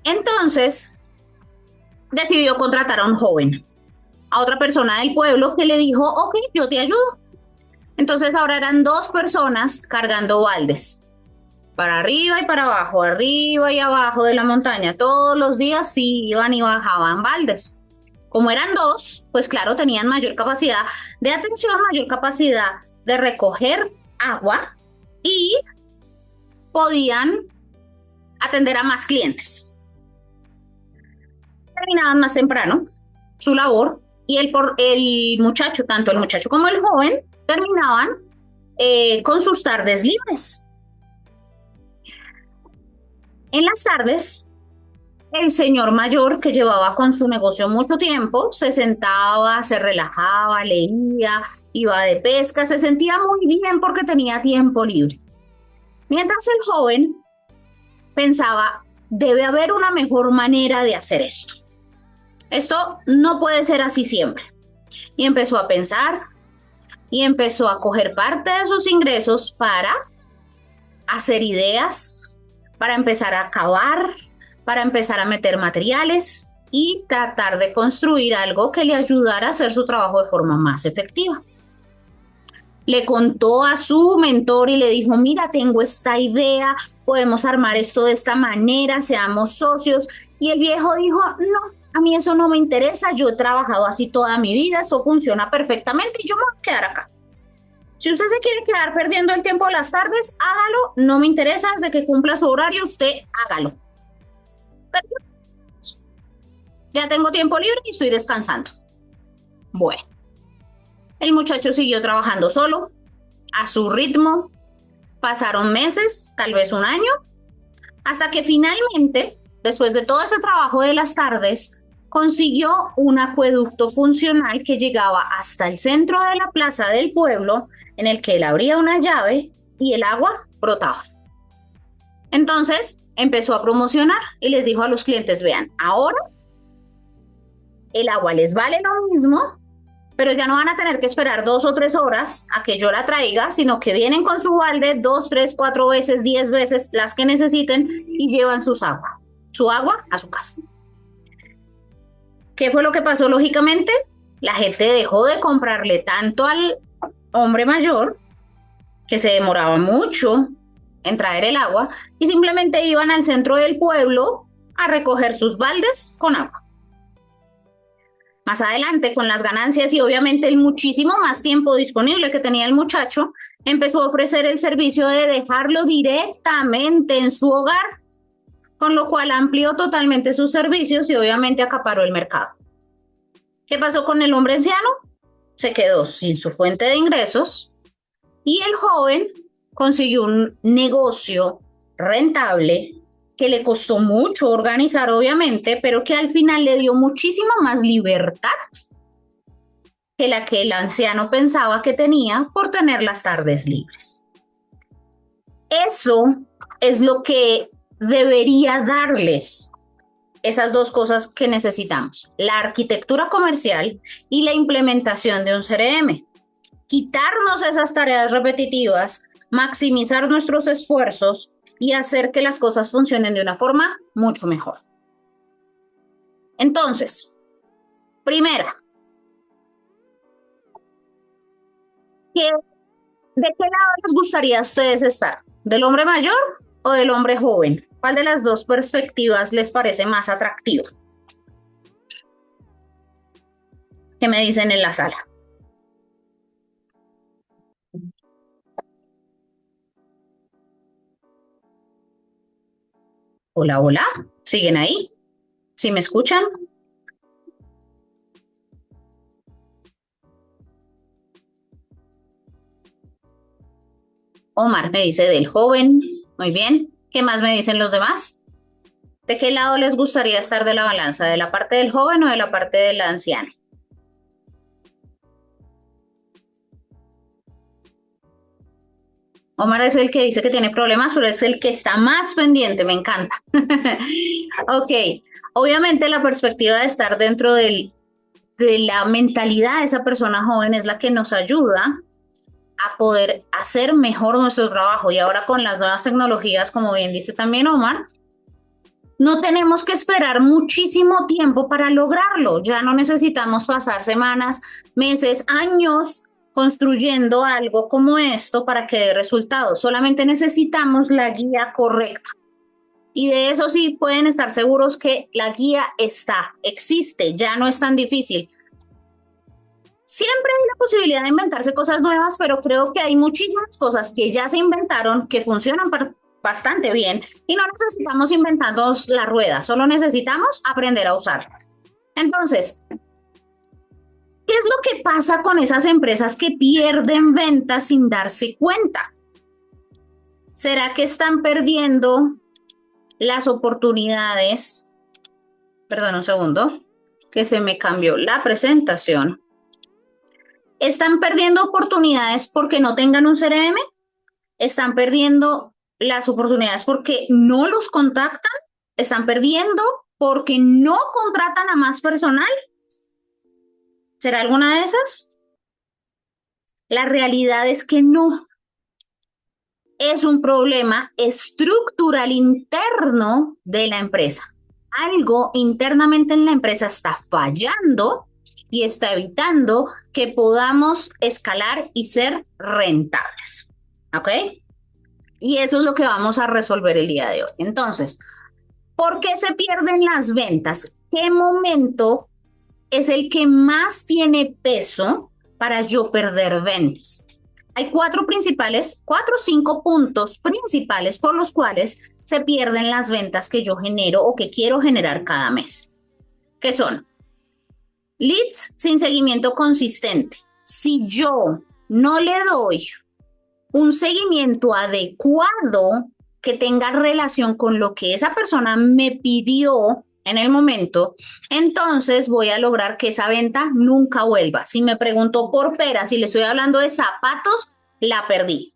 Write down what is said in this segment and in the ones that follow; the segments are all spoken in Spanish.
Entonces decidió contratar a un joven, a otra persona del pueblo que le dijo, ok, yo te ayudo. Entonces ahora eran dos personas cargando baldes, para arriba y abajo de la montaña. Todos los días sí iban y bajaban baldes. Como eran dos, pues claro, tenían mayor capacidad de atención, mayor capacidad de recoger agua y podían atender a más clientes. Terminaban más temprano su labor y el muchacho, tanto el muchacho como el joven, terminaban con sus tardes libres. En las tardes, el señor mayor que llevaba con su negocio mucho tiempo, se sentaba, se relajaba, leía, iba de pesca, se sentía muy bien porque tenía tiempo libre. Mientras el joven pensaba, debe haber una mejor manera de hacer esto. Esto no puede ser así siempre. Y empezó a pensar y empezó a coger parte de sus ingresos para hacer ideas, para empezar a cavar, para empezar a meter materiales y tratar de construir algo que le ayudara a hacer su trabajo de forma más efectiva. Le contó a su mentor y le dijo, mira, tengo esta idea, podemos armar esto de esta manera, seamos socios. Y el viejo dijo, no, a mí eso no me interesa, yo he trabajado así toda mi vida, eso funciona perfectamente y yo me voy a quedar acá. Si usted se quiere quedar perdiendo el tiempo de las tardes, hágalo, no me interesa, desde que cumpla su horario, usted hágalo. Pero ya tengo tiempo libre y estoy descansando. Bueno, el muchacho siguió trabajando solo, a su ritmo, pasaron meses, tal vez un año, hasta que finalmente, después de todo ese trabajo de las tardes, consiguió un acueducto funcional que llegaba hasta el centro de la plaza del pueblo, en el que él abría una llave y el agua brotaba. Entonces empezó a promocionar y les dijo a los clientes, vean, ahora el agua les vale lo mismo, pero ya no van a tener que esperar 2 o 3 horas a que yo la traiga, sino que vienen con su balde 2, 3, 4 veces, 10 veces, las que necesiten y llevan su agua a su casa. ¿Qué fue lo que pasó lógicamente? La gente dejó de comprarle tanto al hombre mayor, que se demoraba mucho en traer el agua, y simplemente iban al centro del pueblo a recoger sus baldes con agua. Más adelante, con las ganancias y obviamente el muchísimo más tiempo disponible que tenía el muchacho, empezó a ofrecer el servicio de dejarlo directamente en su hogar, con lo cual amplió totalmente sus servicios y obviamente acaparó el mercado. ¿Qué pasó con el hombre anciano? Se quedó sin su fuente de ingresos y el joven consiguió un negocio rentable que le costó mucho organizar, obviamente, pero que al final le dio muchísima más libertad que la que el anciano pensaba que tenía por tener las tardes libres. Eso es lo que debería darles esas dos cosas que necesitamos, la arquitectura comercial y la implementación de un CRM. Quitarnos esas tareas repetitivas, maximizar nuestros esfuerzos y hacer que las cosas funcionen de una forma mucho mejor. Entonces, primera, ¿de qué lado les gustaría a ustedes estar? ¿Del hombre mayor o del hombre joven? ¿Cuál de las dos perspectivas les parece más atractiva? ¿Qué me dicen en la sala? Hola, hola, ¿siguen ahí? ¿Sí me escuchan? Omar me dice del joven. Muy bien. ¿Qué más me dicen los demás? ¿De qué lado les gustaría estar de la balanza? ¿De la parte del joven o de la parte del anciano? Omar es el que dice que tiene problemas, pero es el que está más pendiente, me encanta. Ok, obviamente la perspectiva de estar dentro de la mentalidad de esa persona joven es la que nos ayuda a poder hacer mejor nuestro trabajo. Y ahora con las nuevas tecnologías, como bien dice también Omar, No tenemos que esperar muchísimo tiempo para lograrlo. Ya no necesitamos pasar semanas, meses, años construyendo algo como esto para que dé resultados. Solamente necesitamos la guía correcta. Y de eso sí pueden estar seguros que la guía existe, ya no es tan difícil. Siempre hay la posibilidad de inventarse cosas nuevas, pero creo que hay muchísimas cosas que ya se inventaron que funcionan bastante bien y no necesitamos inventarnos la rueda, solo necesitamos aprender a usarla. Entonces, ¿qué es lo que pasa con esas empresas que pierden ventas sin darse cuenta? ¿Será que están perdiendo las oportunidades? Perdón, un segundo, que se me cambió la presentación. ¿Están perdiendo oportunidades porque no tengan un CRM? ¿Están perdiendo las oportunidades porque no los contactan? ¿Están perdiendo porque no contratan a más personal? ¿Será alguna de esas? La realidad es que no. Es un problema estructural interno de la empresa. Algo internamente en la empresa está fallando y está evitando que podamos escalar y ser rentables. ¿Ok? Y eso es lo que vamos a resolver el día de hoy. Entonces, ¿por qué se pierden las ventas? ¿Qué momento es el que más tiene peso para yo perder ventas? Hay cuatro o cinco puntos principales por los cuales se pierden las ventas que yo genero o que quiero generar cada mes. ¿Qué son? Leads sin seguimiento consistente. Si yo no le doy un seguimiento adecuado que tenga relación con lo que esa persona me pidió en el momento, entonces voy a lograr que esa venta nunca vuelva. Si me preguntó por peras, si le estoy hablando de zapatos, la perdí.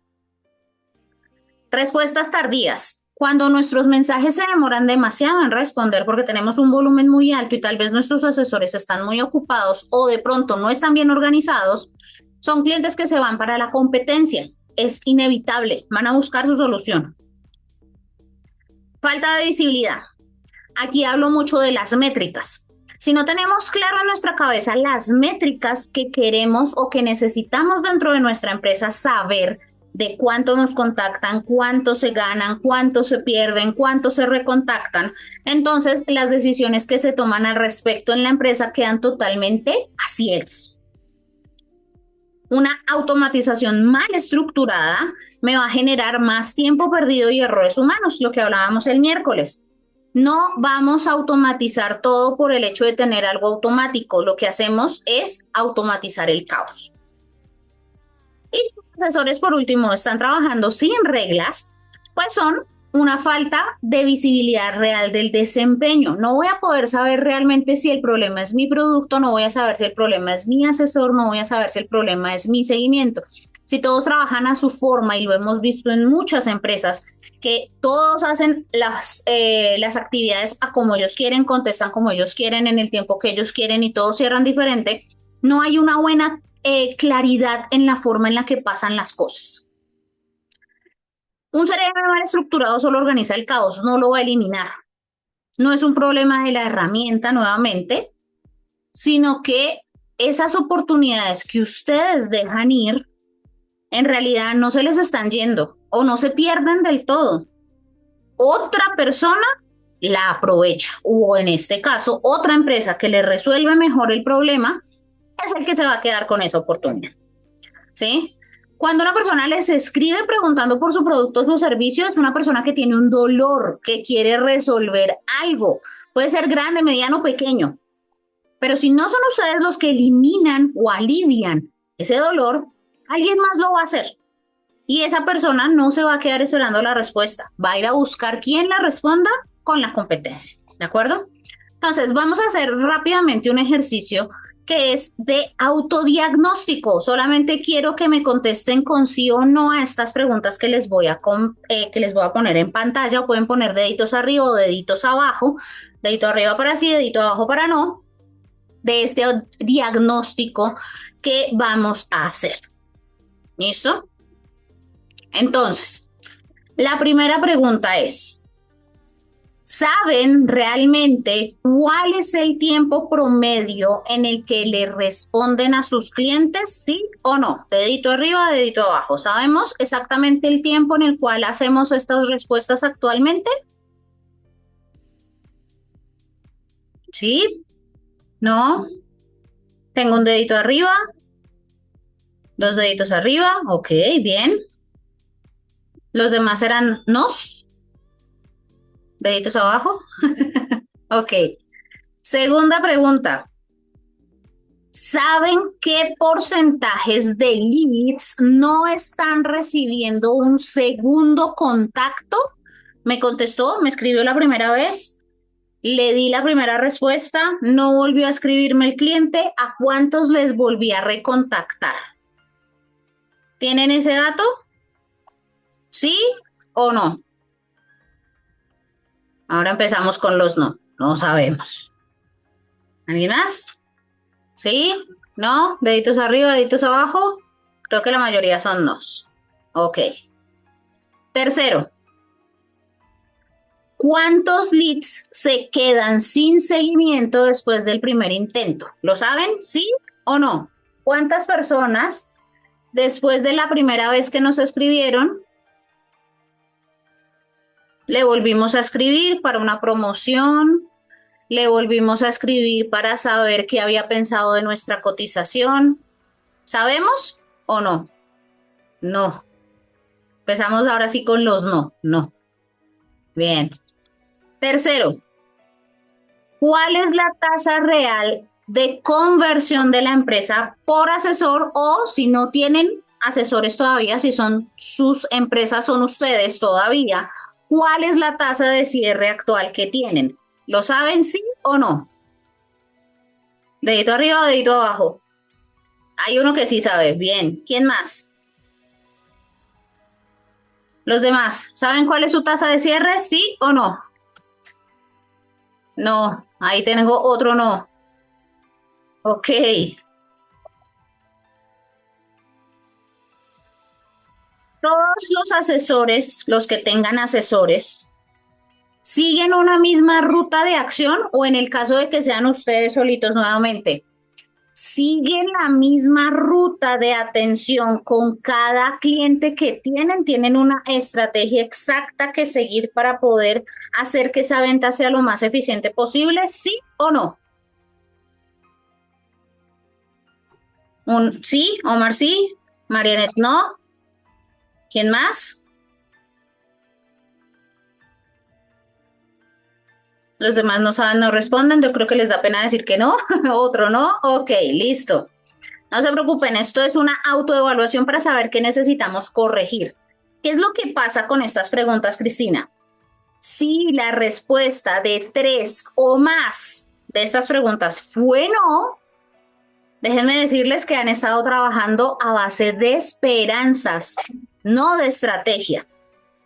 Respuestas tardías. Cuando nuestros mensajes se demoran demasiado en responder porque tenemos un volumen muy alto y tal vez nuestros asesores están muy ocupados o de pronto no están bien organizados, son clientes que se van para la competencia. Es inevitable, van a buscar su solución. Falta de visibilidad. Aquí hablo mucho de las métricas. Si no tenemos claro en nuestra cabeza las métricas que queremos o que necesitamos dentro de nuestra empresa saber de cuánto nos contactan, cuánto se ganan, cuánto se pierden, cuánto se recontactan, entonces las decisiones que se toman al respecto en la empresa quedan totalmente a ciegas. Una automatización mal estructurada me va a generar más tiempo perdido y errores humanos, lo que hablábamos el miércoles. No vamos a automatizar todo por el hecho de tener algo automático. Lo que hacemos es automatizar el caos. Y si los asesores, por último, están trabajando sin reglas, pues son una falta de visibilidad real del desempeño. No voy a poder saber realmente si el problema es mi producto, no voy a saber si el problema es mi asesor, no voy a saber si el problema es mi seguimiento. Si todos trabajan a su forma, y lo hemos visto en muchas empresas, que todos hacen las actividades a como ellos quieren, contestan como ellos quieren, en el tiempo que ellos quieren y todos cierran diferente, no hay una buena claridad en la forma en la que pasan las cosas. Un cerebro mal estructurado solo organiza el caos, no lo va a eliminar. No es un problema de la herramienta nuevamente, sino que esas oportunidades que ustedes dejan ir, en realidad no se les están yendo o no se pierden del todo. Otra persona la aprovecha o en este caso otra empresa que le resuelve mejor el problema es el que se va a quedar con esa oportunidad. ¿Sí? Cuando una persona les escribe preguntando por su producto o su servicio, es una persona que tiene un dolor, que quiere resolver algo. Puede ser grande, mediano o pequeño. Pero si no son ustedes los que eliminan o alivian ese dolor, alguien más lo va a hacer. Y esa persona no se va a quedar esperando la respuesta. Va a ir a buscar quién la responda con la competencia. ¿De acuerdo? Entonces, vamos a hacer rápidamente un ejercicio que es de autodiagnóstico. Solamente quiero que me contesten con sí o no a estas preguntas que les voy a poner en pantalla. O pueden poner deditos arriba o deditos abajo. Dedito arriba para sí, dedito abajo para no. De este diagnóstico que vamos a hacer. ¿Listo? Entonces, la primera pregunta es, ¿Saben realmente cuál es el tiempo promedio en el que le responden a sus clientes? ¿Sí o no? Dedito arriba, dedito abajo. ¿Sabemos exactamente el tiempo en el cual hacemos estas respuestas actualmente? ¿Sí? ¿No? Tengo un dedito arriba, dos deditos arriba. Ok, bien. Los demás eran nos, deditos abajo. Ok. Segunda pregunta. ¿Saben qué porcentajes de leads no están recibiendo un segundo contacto? Me contestó, me escribió la primera vez, le di la primera respuesta, no volvió a escribirme el cliente. ¿A cuántos les volví a recontactar? ¿Tienen ese dato? ¿Sí o no? Ahora empezamos con los no. No sabemos. ¿Alguien más? ¿Sí? ¿No? ¿Deditos arriba, deditos abajo? Creo que la mayoría son nos. Ok. Tercero, ¿cuántos leads se quedan sin seguimiento después del primer intento? ¿Lo saben? ¿Sí o no? ¿Cuántas personas después de la primera vez que nos escribieron le volvimos a escribir para una promoción? ¿Le volvimos a escribir para saber qué había pensado de nuestra cotización? ¿Sabemos o no? No. Empezamos ahora sí con los no. No. Bien. Tercero, ¿cuál es la tasa real de conversión de la empresa por asesor o si no tienen asesores todavía, si son sus empresas, son ustedes todavía? ¿Cuál es la tasa de cierre actual que tienen? ¿Lo saben sí o no? Dedito arriba o dedito abajo. Hay uno que sí sabe. Bien. ¿Quién más? Los demás. ¿Saben cuál es su tasa de cierre? ¿Sí o no? No. Ahí tengo otro no. Ok. Todos los asesores, los que tengan asesores, siguen una misma ruta de acción o en el caso de que sean ustedes solitos nuevamente, siguen la misma ruta de atención con cada cliente que tienen una estrategia exacta que seguir para poder hacer que esa venta sea lo más eficiente posible, ¿sí o no? Un sí, Omar sí, Marianet no, ¿quién más? Los demás no saben, no responden. Yo creo que les da pena decir que no. Otro no. Ok, listo. No se preocupen, esto es una autoevaluación para saber qué necesitamos corregir. ¿Qué es lo que pasa con estas preguntas, Cristina? Si la respuesta de tres o más de estas preguntas fue no, déjenme decirles que han estado trabajando a base de esperanzas, no de estrategia.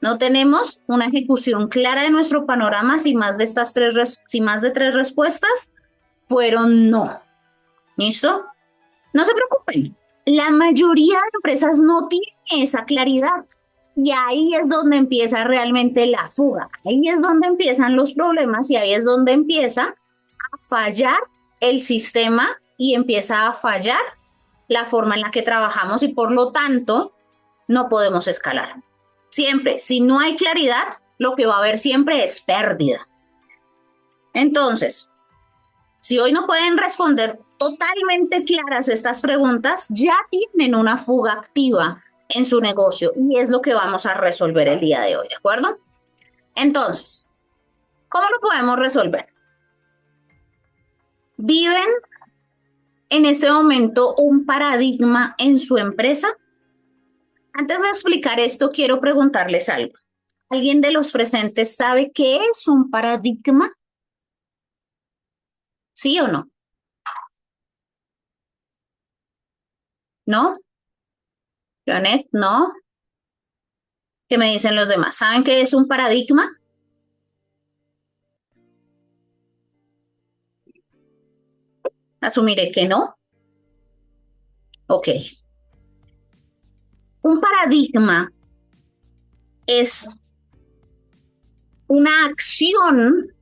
No tenemos una ejecución clara de nuestro panorama si más de estas si más de tres respuestas fueron no. ¿Listo? No se preocupen. La mayoría de empresas no tiene esa claridad. Y ahí es donde empieza realmente la fuga. Ahí es donde empiezan los problemas y ahí es donde empieza a fallar el sistema y empieza a fallar la forma en la que trabajamos y por lo tanto no podemos escalar. Siempre, si no hay claridad, lo que va a haber siempre es pérdida. Entonces, si hoy no pueden responder totalmente claras estas preguntas, ya tienen una fuga activa en su negocio y es lo que vamos a resolver el día de hoy, ¿de acuerdo? Entonces, ¿cómo lo podemos resolver? ¿Viven en este momento un paradigma en su empresa? Antes de explicar esto, quiero preguntarles algo. ¿Alguien de los presentes sabe qué es un paradigma? ¿Sí o no? ¿No? Janet, ¿no? ¿Qué me dicen los demás? ¿Saben qué es un paradigma? Asumiré que no. Ok. Un paradigma es una acción,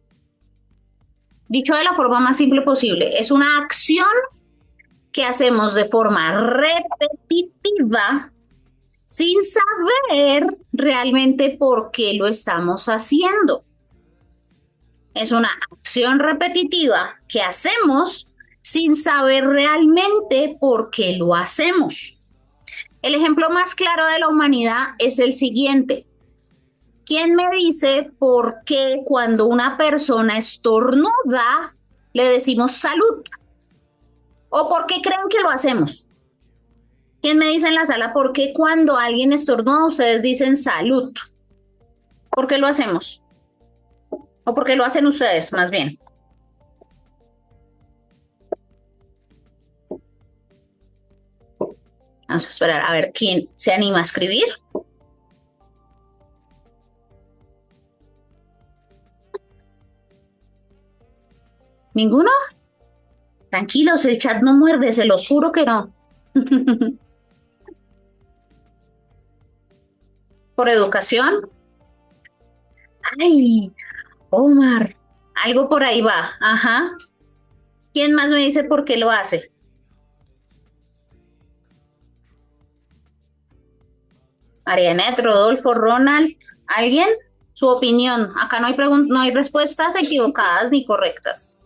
dicho de la forma más simple posible, es una acción que hacemos de forma repetitiva sin saber realmente por qué lo estamos haciendo. Es una acción repetitiva que hacemos sin saber realmente por qué lo hacemos. El ejemplo más claro de la humanidad es el siguiente. ¿Quién me dice por qué cuando una persona estornuda le decimos salud? ¿O por qué creen que lo hacemos? ¿Quién me dice en la sala por qué cuando alguien estornuda ustedes dicen salud? ¿Por qué lo hacemos? ¿O por qué lo hacen ustedes, más bien? Vamos a esperar a ver quién se anima a escribir. ¿Ninguno? Tranquilos, el chat no muerde, se los juro que no. ¿Por educación? Ay, Omar, algo por ahí va. Ajá. ¿Quién más me dice por qué lo hace? Marianet, Rodolfo, Ronald, ¿alguien? Su opinión. Acá no hay no hay respuestas equivocadas ni correctas.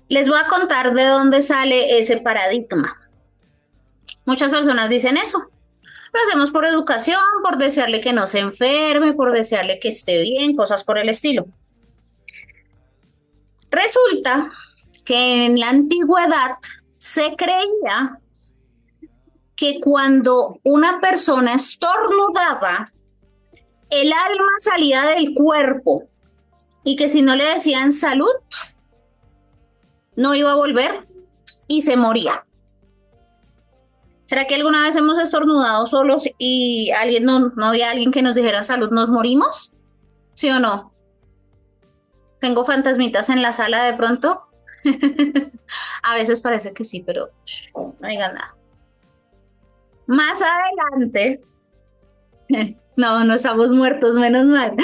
Les voy a contar de dónde sale ese paradigma. Muchas personas dicen eso. Lo hacemos por educación, por desearle que no se enferme, por desearle que esté bien, cosas por el estilo. Resulta que en la antigüedad se creía que cuando una persona estornudaba, el alma salía del cuerpo y que si no le decían salud, no iba a volver y se moría. ¿Será que alguna vez hemos estornudado solos y no había alguien que nos dijera salud, nos morimos? ¿Sí o no? ¿Tengo fantasmitas en la sala de pronto? A veces parece que sí, pero no digan nada. Más adelante, no estamos muertos, menos mal.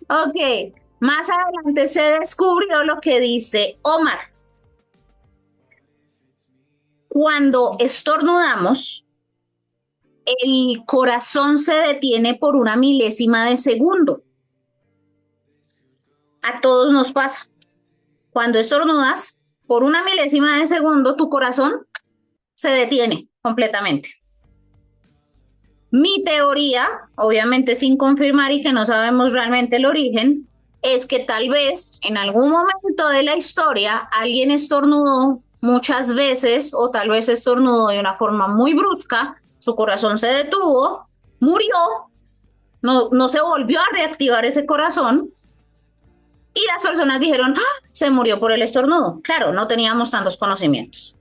Ok, más adelante se descubrió lo que dice Omar. Cuando estornudamos, el corazón se detiene por una milésima de segundo. A todos nos pasa. Cuando estornudas, por una milésima de segundo, tu corazón se detiene completamente. Mi teoría, obviamente sin confirmar y que no sabemos realmente el origen, es que tal vez en algún momento de la historia alguien estornudó muchas veces o tal vez estornudó de una forma muy brusca, su corazón se detuvo, murió, no se volvió a reactivar ese corazón y las personas dijeron, ¡ah! Se murió por el estornudo. Claro, no teníamos tantos conocimientos.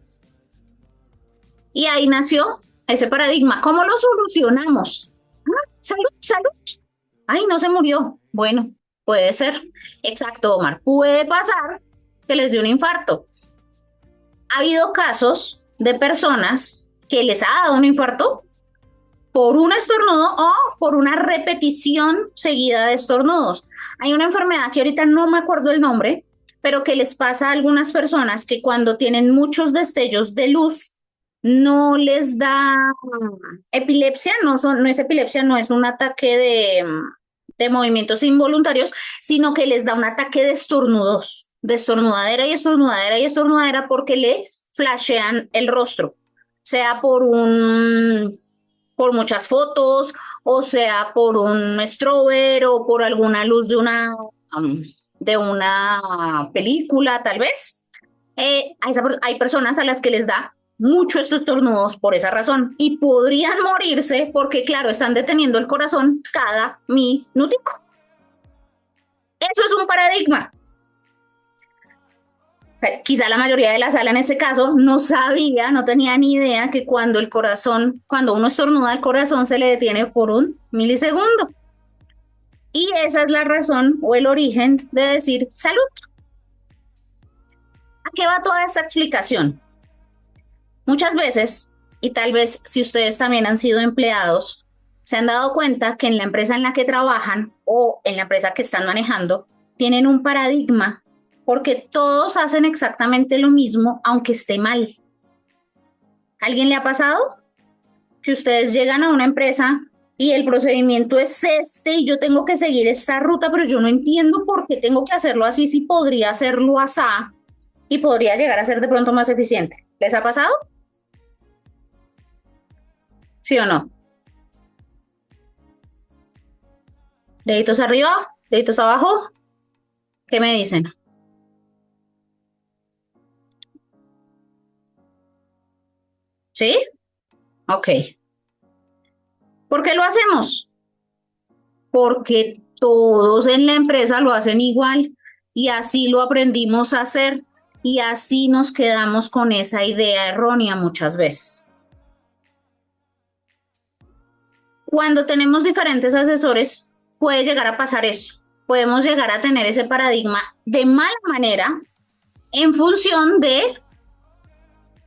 Y ahí nació ese paradigma. ¿Cómo lo solucionamos? ¡Ah! Salud, salud. Ay, no se murió. Bueno, puede ser. Exacto, Omar. Puede pasar que les dio un infarto. Ha habido casos de personas que les ha dado un infarto por un estornudo o por una repetición seguida de estornudos. Hay una enfermedad que ahorita no me acuerdo el nombre, pero que les pasa a algunas personas que cuando tienen muchos destellos de luz no les da epilepsia, no es epilepsia, no es un ataque de movimientos involuntarios, sino que les da un ataque de estornudos, de estornudadera y estornudadera y estornudadera porque le flashean el rostro, sea por muchas fotos, o sea por un strober o por alguna luz de una película, tal vez. Hay personas a las que les da mucho estos estornudos por esa razón y podrían morirse porque, claro, están deteniendo el corazón cada minutico. Eso es un paradigma. Quizá la mayoría de la sala en este caso no sabía, no tenía ni idea que cuando uno estornuda, el corazón se le detiene por un milisegundo. Y esa es la razón o el origen de decir salud. ¿A qué va toda esta explicación? Muchas veces, y tal vez si ustedes también han sido empleados, se han dado cuenta que en la empresa en la que trabajan o en la empresa que están manejando, tienen un paradigma porque todos hacen exactamente lo mismo, aunque esté mal. ¿A alguien le ha pasado que ustedes llegan a una empresa y el procedimiento es este y yo tengo que seguir esta ruta, pero yo no entiendo por qué tengo que hacerlo así si podría hacerlo así y podría llegar a ser de pronto más eficiente? ¿Les ha pasado? ¿Sí o no? ¿Deditos arriba? ¿Deditos abajo? ¿Qué me dicen? ¿Sí? Ok. ¿Por qué lo hacemos? Porque todos en la empresa lo hacen igual y así lo aprendimos a hacer y así nos quedamos con esa idea errónea muchas veces. Cuando tenemos diferentes asesores, puede llegar a pasar esto. Podemos llegar a tener ese paradigma de mala manera en función de,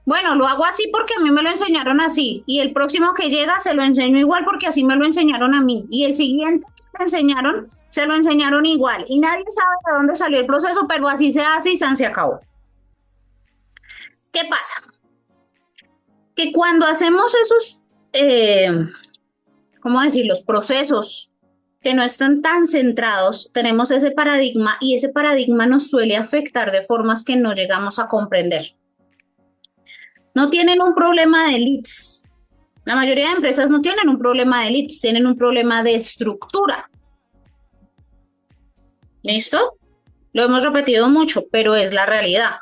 bueno, lo hago así porque a mí me lo enseñaron así y el próximo que llega se lo enseño igual porque así me lo enseñaron a mí y el siguiente que me enseñaron se lo enseñaron igual y nadie sabe de dónde salió el proceso, pero así se hace y se acabó. ¿Qué pasa? Que cuando hacemos esos, ¿cómo decir? Los procesos que no están tan centrados, tenemos ese paradigma y ese paradigma nos suele afectar de formas que no llegamos a comprender. No tienen un problema de leads. La mayoría de empresas no tienen un problema de leads, tienen un problema de estructura. ¿Listo? Lo hemos repetido mucho, pero es la realidad.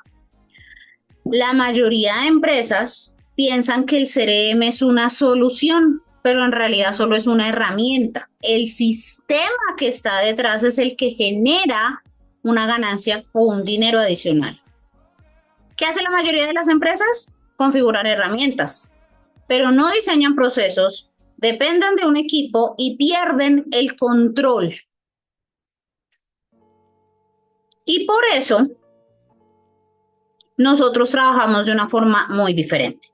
La mayoría de empresas piensan que el CRM es una solución, pero en realidad solo es una herramienta. El sistema que está detrás es el que genera una ganancia o un dinero adicional. ¿Qué hace la mayoría de las empresas? Configurar herramientas, pero no diseñan procesos, dependen de un equipo y pierden el control. Y por eso nosotros trabajamos de una forma muy diferente.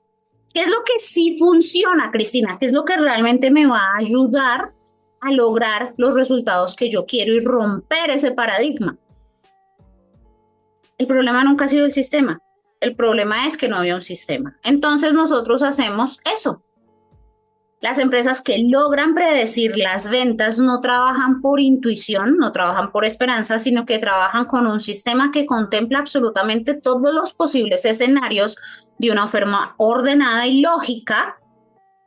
¿Qué es lo que sí funciona, Cristina? ¿Qué es lo que realmente me va a ayudar a lograr los resultados que yo quiero y romper ese paradigma? El problema nunca ha sido el sistema. El problema es que no había un sistema. Entonces nosotros hacemos eso. Las empresas que logran predecir las ventas no trabajan por intuición, no trabajan por esperanza, sino que trabajan con un sistema que contempla absolutamente todos los posibles escenarios de una forma ordenada y lógica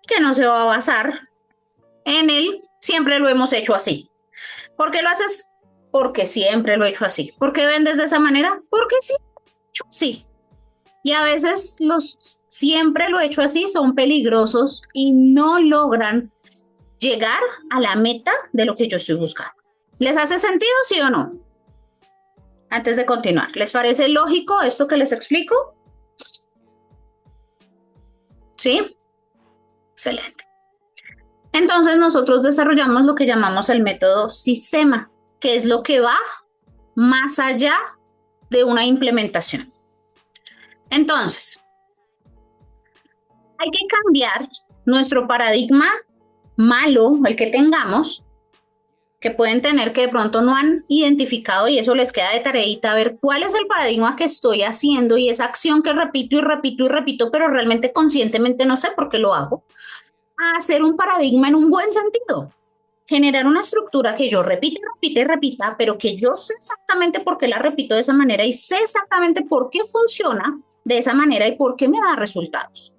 que no se va a basar en el siempre lo hemos hecho así. ¿Por qué lo haces? Porque siempre lo he hecho así. ¿Por qué vendes de esa manera? Porque sí, hecho así. Y a veces los siempre lo he hecho así son peligrosos y no logran llegar a la meta de lo que yo estoy buscando. ¿Les hace sentido, sí o no? Antes de continuar, ¿les parece lógico esto que les explico? ¿Sí? Excelente. Entonces nosotros desarrollamos lo que llamamos el método sistema, que es lo que va más allá de una implementación. Entonces, hay que cambiar nuestro paradigma malo, el que tengamos, que pueden tener que de pronto no han identificado y eso les queda de tareita ver cuál es el paradigma que estoy haciendo y esa acción que repito y repito y repito, pero realmente conscientemente no sé por qué lo hago, a hacer un paradigma en un buen sentido. Generar una estructura que yo repita, repita y repita, pero que yo sé exactamente por qué la repito de esa manera y sé exactamente por qué funciona de esa manera y por qué me da resultados.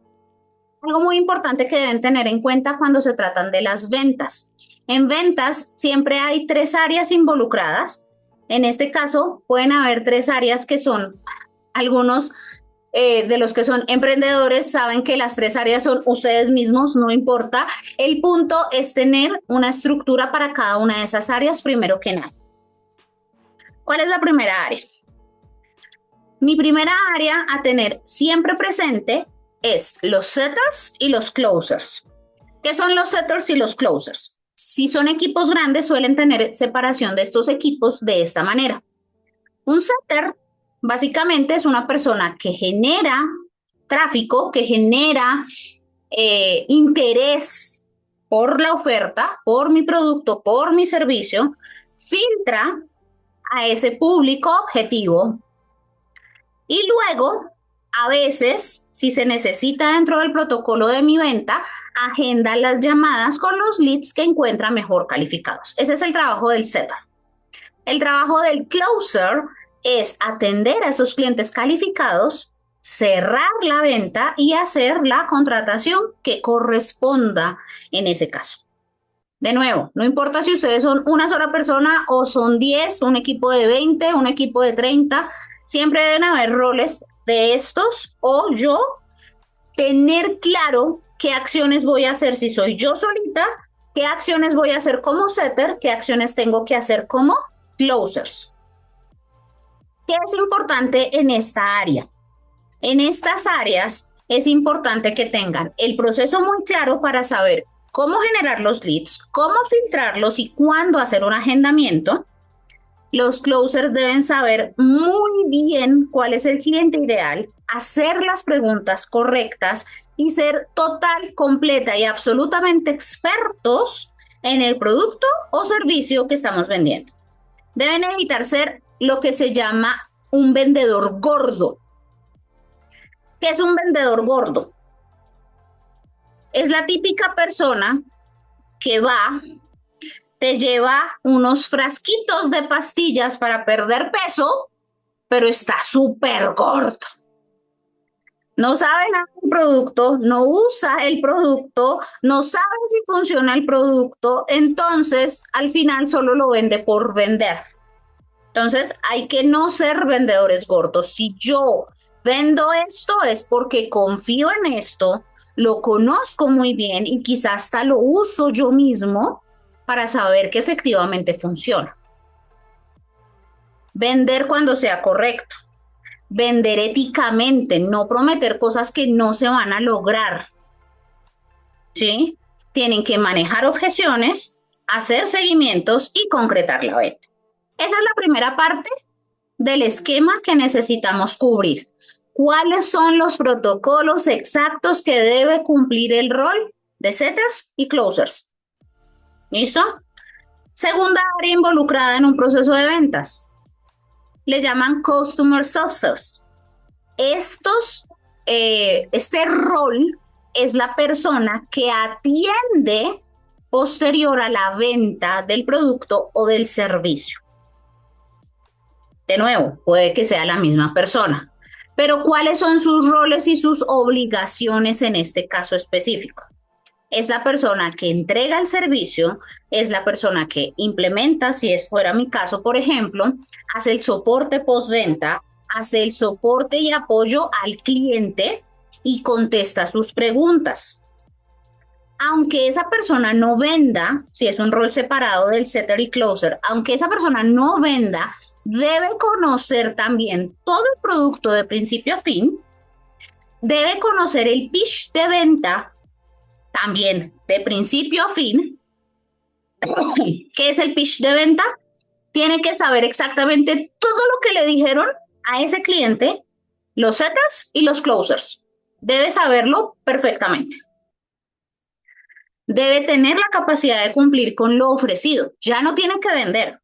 Algo muy importante que deben tener en cuenta cuando se tratan de las ventas. En ventas siempre hay 3 áreas involucradas. En este caso pueden haber 3 áreas que son algunos de los que son emprendedores saben que las 3 áreas son ustedes mismos, no importa. El punto es tener una estructura para cada una de esas áreas primero que nada. ¿Cuál es la primera área? Mi primera área a tener siempre presente es los setters y los closers. ¿Qué son los setters y los closers? Si son equipos grandes, suelen tener separación de estos equipos de esta manera. Un setter básicamente es una persona que genera tráfico, que genera interés por la oferta, por mi producto, por mi servicio, filtra a ese público objetivo y luego, a veces, si se necesita dentro del protocolo de mi venta, agenda las llamadas con los leads que encuentra mejor calificados. Ese es el trabajo del setter. El trabajo del closer es atender a esos clientes calificados, cerrar la venta y hacer la contratación que corresponda en ese caso. De nuevo, no importa si ustedes son una sola persona o son 10, un equipo de 20, un equipo de 30, siempre deben haber roles de estos o yo tener claro qué acciones voy a hacer si soy yo solita, qué acciones voy a hacer como setter, qué acciones tengo que hacer como closers. ¿Qué es importante en esta área? En estas áreas es importante que tengan el proceso muy claro para saber cómo generar los leads, cómo filtrarlos y cuándo hacer un agendamiento. Los closers deben saber muy bien cuál es el cliente ideal, hacer las preguntas correctas y ser total, completa y absolutamente expertos en el producto o servicio que estamos vendiendo. Deben evitar ser lo que se llama un vendedor gordo. ¿Qué es un vendedor gordo? Es la típica persona que va, te lleva unos frasquitos de pastillas para perder peso, pero está súper gordo. No sabe nada del producto, no usa el producto, no sabe si funciona el producto, entonces al final solo lo vende por vender. Entonces hay que no ser vendedores gordos. Si yo vendo esto es porque confío en esto, lo conozco muy bien y quizás hasta lo uso yo mismo para saber que efectivamente funciona. Vender cuando sea correcto. Vender éticamente, no prometer cosas que no se van a lograr. ¿Sí? Tienen que manejar objeciones, hacer seguimientos y concretar la venta. Esa es la primera parte del esquema que necesitamos cubrir. ¿Cuáles son los protocolos exactos que debe cumplir el rol de setters y closers? ¿Listo? Segunda área involucrada en un proceso de ventas. Le llaman Customer Success. Este rol es la persona que atiende posterior a la venta del producto o del servicio. De nuevo, puede que sea la misma persona, pero ¿cuáles son sus roles y sus obligaciones en este caso específico? Es la persona que entrega el servicio, es la persona que implementa, si fuera mi caso, por ejemplo, hace el soporte postventa, hace el soporte y apoyo al cliente y contesta sus preguntas. Aunque esa persona no venda, si es un rol separado del setter y closer, aunque esa persona no venda, debe conocer también todo el producto de principio a fin, debe conocer el pitch de venta también de principio a fin. ¿Qué es el pitch de venta? Tiene que saber exactamente todo lo que le dijeron a ese cliente, los setters y los closers. Debe saberlo perfectamente. Debe tener la capacidad de cumplir con lo ofrecido. Ya no tiene que vender,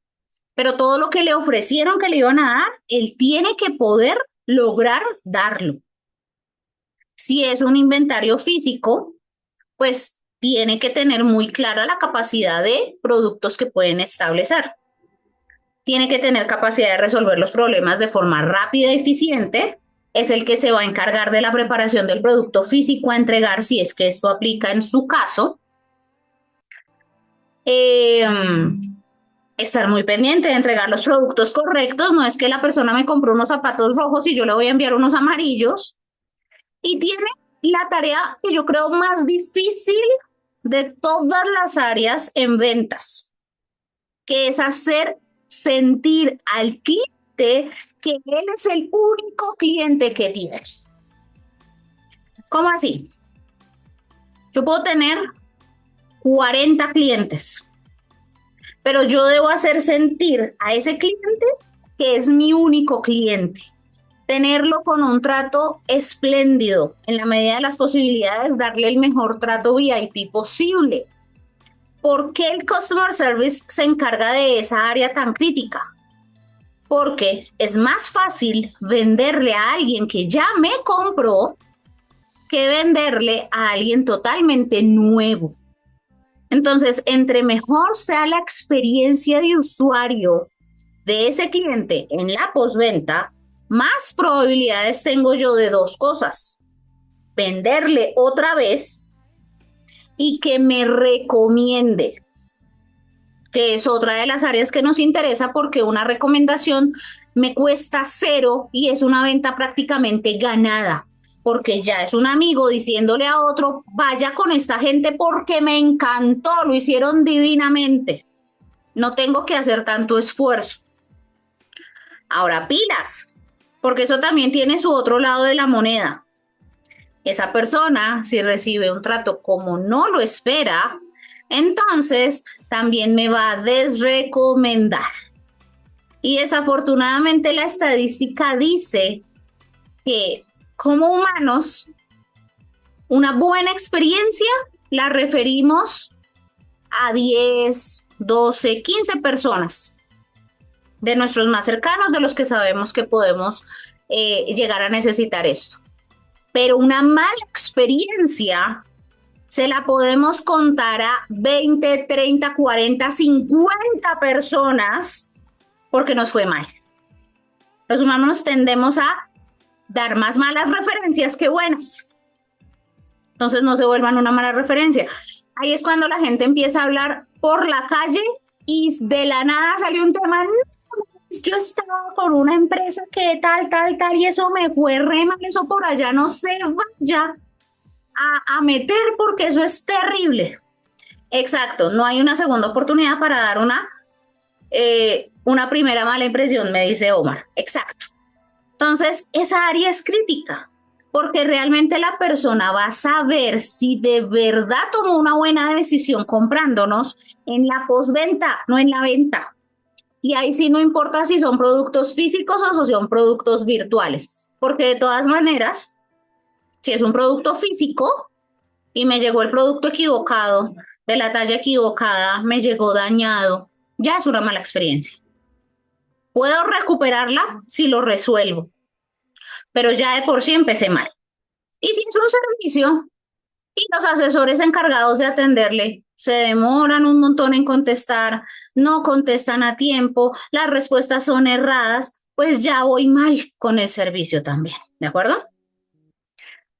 pero todo lo que le ofrecieron que le iban a dar, él tiene que poder lograr darlo. Si es un inventario físico, pues tiene que tener muy clara la capacidad de productos que pueden establecer. Tiene que tener capacidad de resolver los problemas de forma rápida y eficiente. Es el que se va a encargar de la preparación del producto físico a entregar si es que esto aplica en su caso. Estar muy pendiente de entregar los productos correctos. No es que la persona me compró unos zapatos rojos y yo le voy a enviar unos amarillos. Y tiene la tarea que yo creo más difícil de todas las áreas en ventas, que es hacer sentir al cliente que él es el único cliente que tiene. ¿Cómo así? Yo puedo tener 40 clientes, pero yo debo hacer sentir a ese cliente que es mi único cliente. Tenerlo con un trato espléndido, en la medida de las posibilidades, darle el mejor trato VIP posible. ¿Por qué el Customer Service se encarga de esa área tan crítica? Porque es más fácil venderle a alguien que ya me compró que venderle a alguien totalmente nuevo. Entonces, entre mejor sea la experiencia de usuario de ese cliente en la postventa, más probabilidades tengo yo de dos cosas: venderle otra vez y que me recomiende, que es otra de las áreas que nos interesa, porque una recomendación me cuesta cero y es una venta prácticamente ganada, porque ya es un amigo diciéndole a otro, vaya con esta gente porque me encantó, lo hicieron divinamente. No tengo que hacer tanto esfuerzo. Ahora pilas, porque eso también tiene su otro lado de la moneda. Esa persona, si recibe un trato como no lo espera, entonces también me va a desrecomendar. Y desafortunadamente la estadística dice que como humanos, una buena experiencia la referimos a 10, 12, 15 personas de nuestros más cercanos, de los que sabemos que podemos llegar a necesitar esto. Pero una mala experiencia se la podemos contar a 20, 30, 40, 50 personas porque nos fue mal. Los humanos tendemos a dar más malas referencias que buenas. Entonces no se vuelvan una mala referencia. Ahí es cuando la gente empieza a hablar por la calle y de la nada salió un tema. Yo estaba con una empresa que tal, y eso me fue re mal, eso por allá no se vaya a meter porque eso es terrible. Exacto, no hay una segunda oportunidad para dar una primera mala impresión, me dice Omar. Exacto. Entonces, esa área es crítica, porque realmente la persona va a saber si de verdad tomó una buena decisión comprándonos en la postventa, no en la venta. Y ahí sí no importa si son productos físicos o si son productos virtuales, porque de todas maneras, si es un producto físico y me llegó el producto equivocado, de la talla equivocada, me llegó dañado, ya es una mala experiencia. Puedo recuperarla si lo resuelvo, pero ya de por sí empecé mal. Y si es un servicio y los asesores encargados de atenderle se demoran un montón en contestar, no contestan a tiempo, las respuestas son erradas, pues ya voy mal con el servicio también, ¿de acuerdo?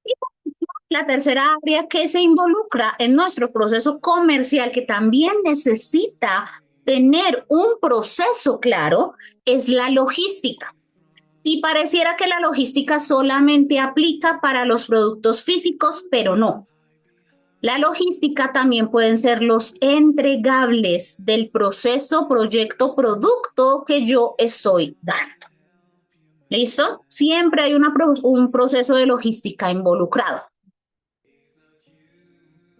Y la tercera área que se involucra en nuestro proceso comercial, que también necesita tener un proceso claro, es la logística. Y pareciera que la logística solamente aplica para los productos físicos, pero no. La logística también pueden ser los entregables del proceso, proyecto, producto que yo estoy dando. ¿Listo? Siempre hay un proceso de logística involucrado.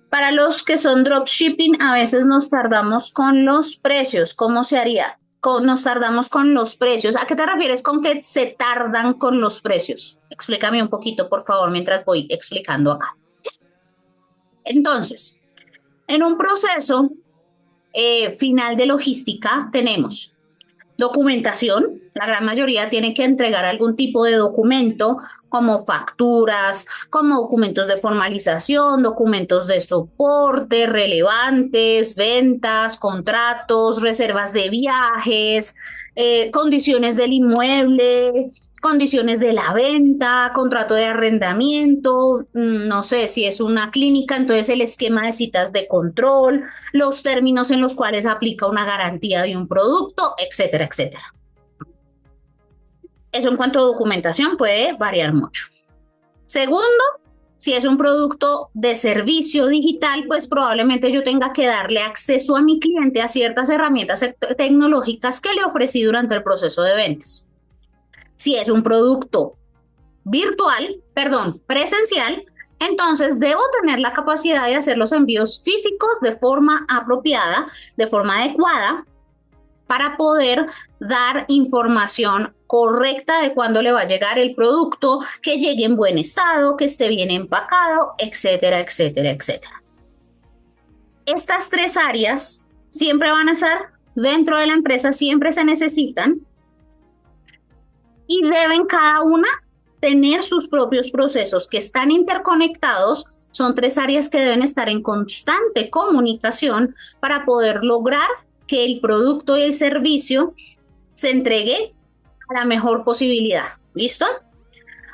Para los que son dropshipping, a veces nos tardamos con los precios. ¿Cómo se haría? Nos tardamos con los precios. ¿A qué te refieres con que se tardan con los precios? Explícame un poquito, por favor, mientras voy explicando acá. Entonces, en un proceso final de logística tenemos documentación. La gran mayoría tiene que entregar algún tipo de documento, como facturas, como documentos de formalización, documentos de soporte relevantes, ventas, contratos, reservas de viajes, condiciones del inmueble, condiciones de la venta, contrato de arrendamiento, no sé si es una clínica, entonces el esquema de citas de control, los términos en los cuales aplica una garantía de un producto, etcétera, etcétera. Eso en cuanto a documentación puede variar mucho. Segundo, si es un producto de servicio digital, pues probablemente yo tenga que darle acceso a mi cliente a ciertas herramientas tecnológicas que le ofrecí durante el proceso de ventas. Si es un producto presencial, entonces debo tener la capacidad de hacer los envíos físicos de forma apropiada, de forma adecuada, para poder dar información correcta de cuándo le va a llegar el producto, que llegue en buen estado, que esté bien empacado, etcétera, etcétera, etcétera. Estas tres áreas siempre van a estar dentro de la empresa, siempre se necesitan y deben cada una tener sus propios procesos que están interconectados. Son tres áreas que deben estar en constante comunicación para poder lograr que el producto y el servicio se entregue a la mejor posibilidad. ¿Listo?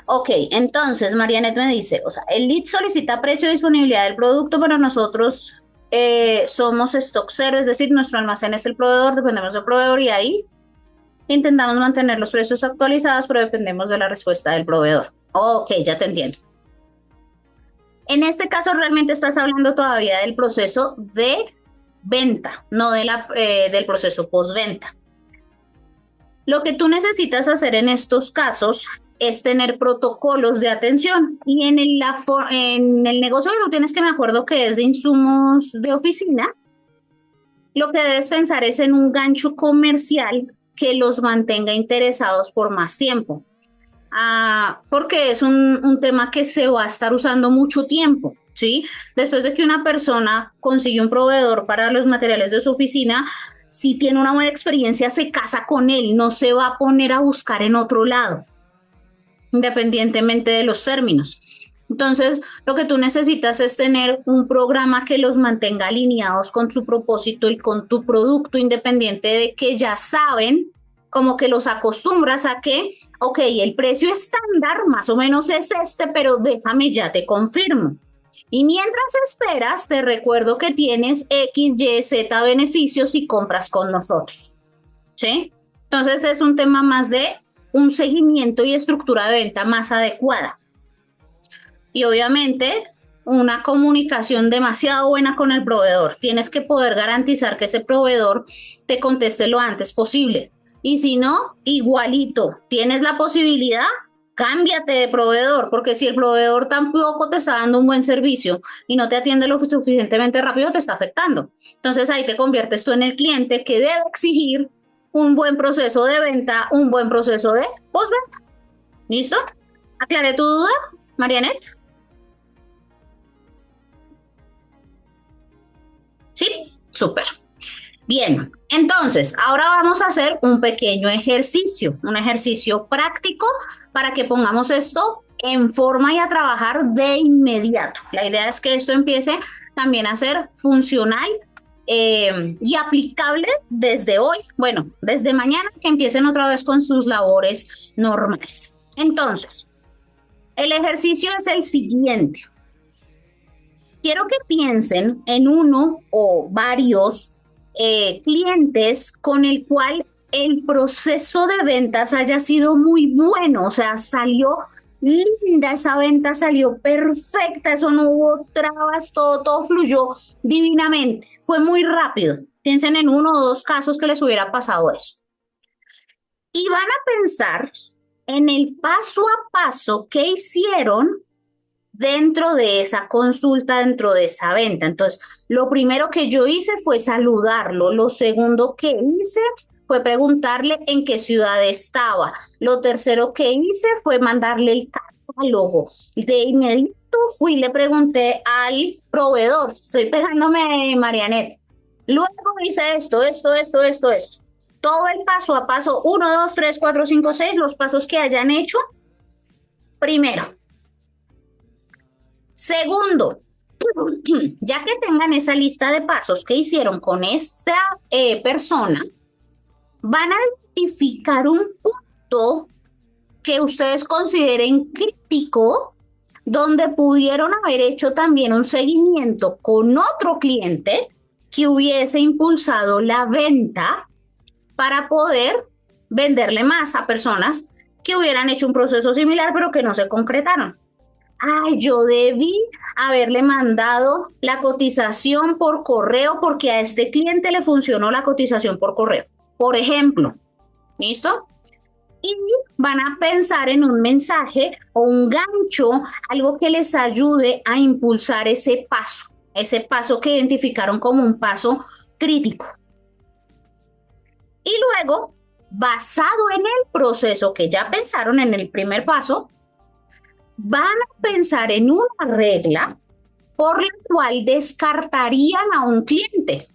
Ok, entonces Marianet me dice, o sea, el lead solicita precio y disponibilidad del producto, pero nosotros somos stock cero, es decir, nuestro almacén es el proveedor, dependemos del proveedor y ahí intentamos mantener los precios actualizados, pero dependemos de la respuesta del proveedor. Ok, ya te entiendo. En este caso realmente estás hablando todavía del proceso de venta, no del proceso postventa. Lo que tú necesitas hacer en estos casos es tener protocolos de atención. Y en el negocio que tú tienes, que me acuerdo que es de insumos de oficina, lo que debes pensar es en un gancho comercial que los mantenga interesados por más tiempo. Porque es un tema que se va a estar usando mucho tiempo, ¿sí? Después de que una persona consigue un proveedor para los materiales de su oficina, si tiene una buena experiencia, se casa con él, no se va a poner a buscar en otro lado, independientemente de los términos. Entonces, lo que tú necesitas es tener un programa que los mantenga alineados con su propósito y con tu producto, independiente de que ya saben, como que los acostumbras a que, ok, el precio estándar más o menos es este, pero déjame, ya te confirmo. Y mientras esperas, te recuerdo que tienes X, Y, Z beneficios si compras con nosotros, ¿sí? Entonces es un tema más de un seguimiento y estructura de venta más adecuada. Y obviamente una comunicación demasiado buena con el proveedor. Tienes que poder garantizar que ese proveedor te conteste lo antes posible. Y si no, igualito, tienes la posibilidad, cámbiate de proveedor, porque si el proveedor tampoco te está dando un buen servicio y no te atiende lo suficientemente rápido, te está afectando. Entonces ahí te conviertes tú en el cliente que debe exigir un buen proceso de venta, un buen proceso de postventa. ¿Listo? ¿Aclaré tu duda, Marianet? Sí, súper. Bien, entonces ahora vamos a hacer un pequeño ejercicio, un ejercicio práctico para que pongamos esto en forma y a trabajar de inmediato. La idea es que esto empiece también a ser funcional y aplicable desde hoy, bueno, desde mañana, que empiecen otra vez con sus labores normales. Entonces, el ejercicio es el siguiente. Quiero que piensen en uno o varios clientes con el cual el proceso de ventas haya sido muy bueno, o sea, salió linda esa venta, salió perfecta, eso no hubo trabas, todo fluyó divinamente, fue muy rápido. Piensen en uno o dos casos que les hubiera pasado eso. Y van a pensar en el paso a paso que hicieron dentro de esa consulta, dentro de esa venta. Entonces, lo primero que yo hice fue saludarlo. Lo segundo que hice fue preguntarle en qué ciudad estaba. Lo tercero que hice fue mandarle el catálogo. De inmediato fui y le pregunté al proveedor. Estoy pegándome, Marianet. Luego hice esto. Todo el paso a paso, 1, 2, 3, 4, 5, 6, los pasos que hayan hecho. Primero. Segundo, ya que tengan esa lista de pasos que hicieron con esta persona, van a identificar un punto que ustedes consideren crítico, donde pudieron haber hecho también un seguimiento con otro cliente que hubiese impulsado la venta para poder venderle más a personas que hubieran hecho un proceso similar pero que no se concretaron. Ay, yo debí haberle mandado la cotización por correo porque a este cliente le funcionó la cotización por correo. Por ejemplo, ¿listo? Y van a pensar en un mensaje o un gancho, algo que les ayude a impulsar ese paso que identificaron como un paso crítico. Y luego, basado en el proceso que ya pensaron en el primer paso, van a pensar en una regla por la cual descartarían a un cliente.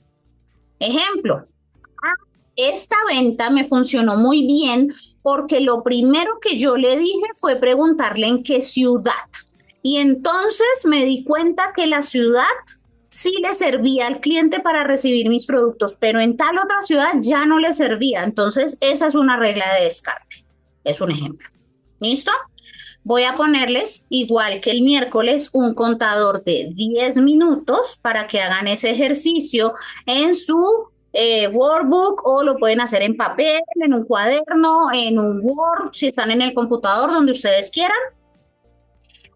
Ejemplo, esta venta me funcionó muy bien porque lo primero que yo le dije fue preguntarle en qué ciudad. Y entonces me di cuenta que la ciudad sí le servía al cliente para recibir mis productos, pero en tal otra ciudad ya no le servía. Entonces, esa es una regla de descarte. Es un ejemplo. ¿Listo? Voy a ponerles, igual que el miércoles, un contador de 10 minutos para que hagan ese ejercicio en su workbook o lo pueden hacer en papel, en un cuaderno, en un Word, si están en el computador, donde ustedes quieran.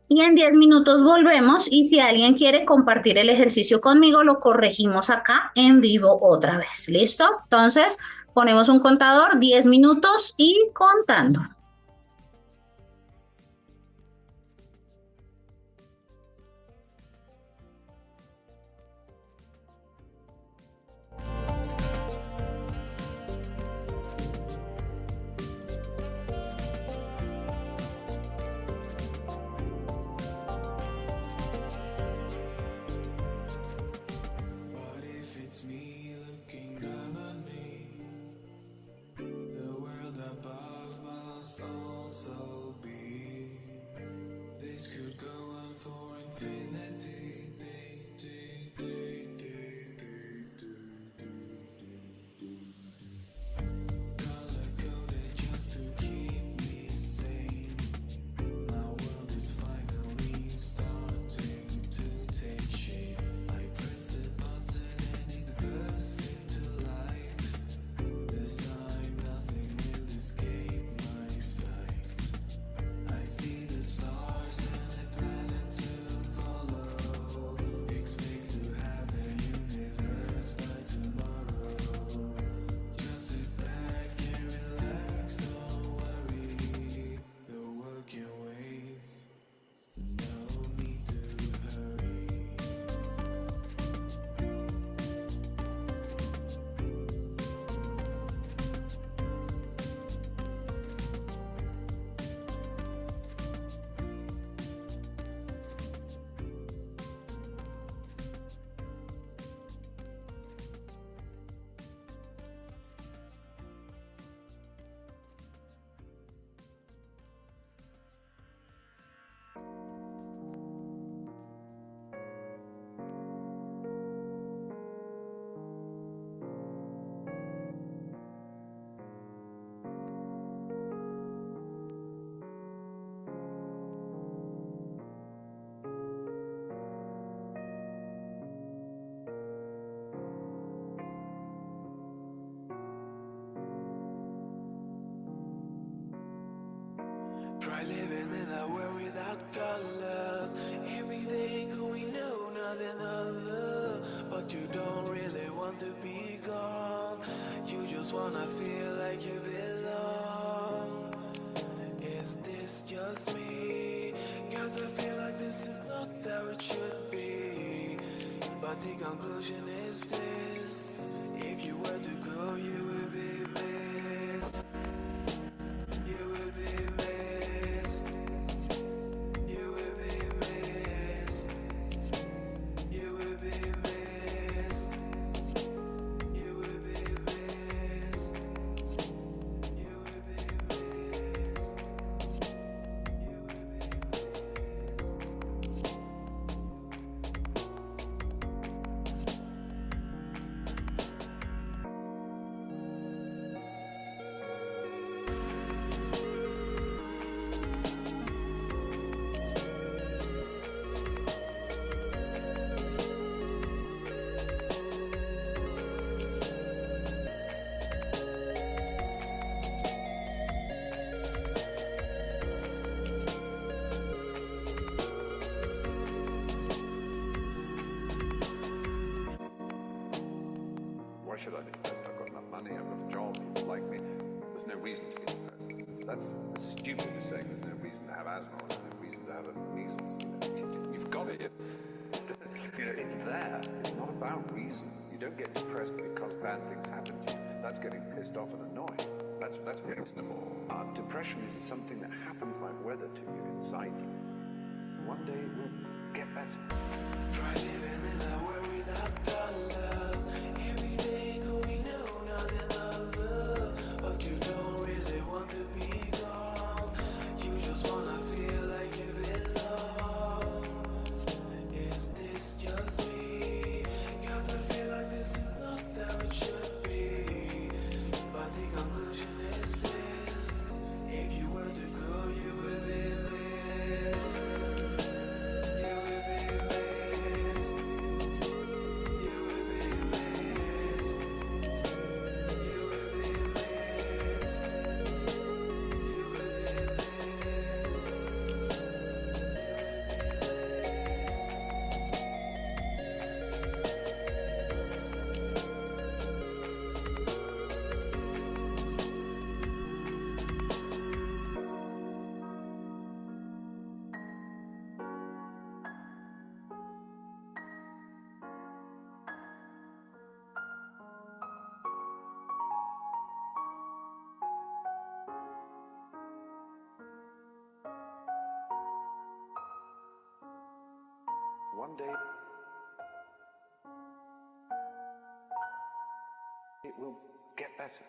Y en 10 minutos volvemos y si alguien quiere compartir el ejercicio conmigo, lo corregimos acá en vivo otra vez. ¿Listo? Entonces, ponemos un contador, 10 minutos y contando. What if it's me looking down on me? The world above must also be. This could go on for infinity. Color coded just to keep me sane. My world is finally starting to take shape. I press the button and it bursts into life. This time nothing will escape my sight. I see the stars and the planets soon follow. Expect to have the universe by tomorrow. Just sit back and relax, don't worry. The world can wait. No need to hurry. Try living in a world without colors. Every day going on another. But you don't really want to be gone. You just wanna feel like you belong. Is this just me? Cause I feel like this is not how it should be. But the conclusion is this. If you were to go, you will be missed. You will be missed. You will be missed. You will be missed. You will be missed. You will be missed. You will be Why should I be depressed? I've got enough money, I've got a job, people like me. There's no reason to be depressed. That's stupid to say there's no reason to have asthma or there's no reason to have a measles. You've got it. It's there. It's not about reason. You don't get depressed because bad things happen to you. That's getting pissed off and annoyed. That's reasonable. Depression is something that happens like weather to you inside you. One day it will get better. Try living in a world without colors. Every day going on another, but you don't really want to be gone. You just wanna feel like you belong. Is this just me? 'Cause I feel like this is not how it should be. But the conclusion is this: if you were to go, you will be missed. You will be missed. You will be missed. You will be missed. You will One day, it will get better.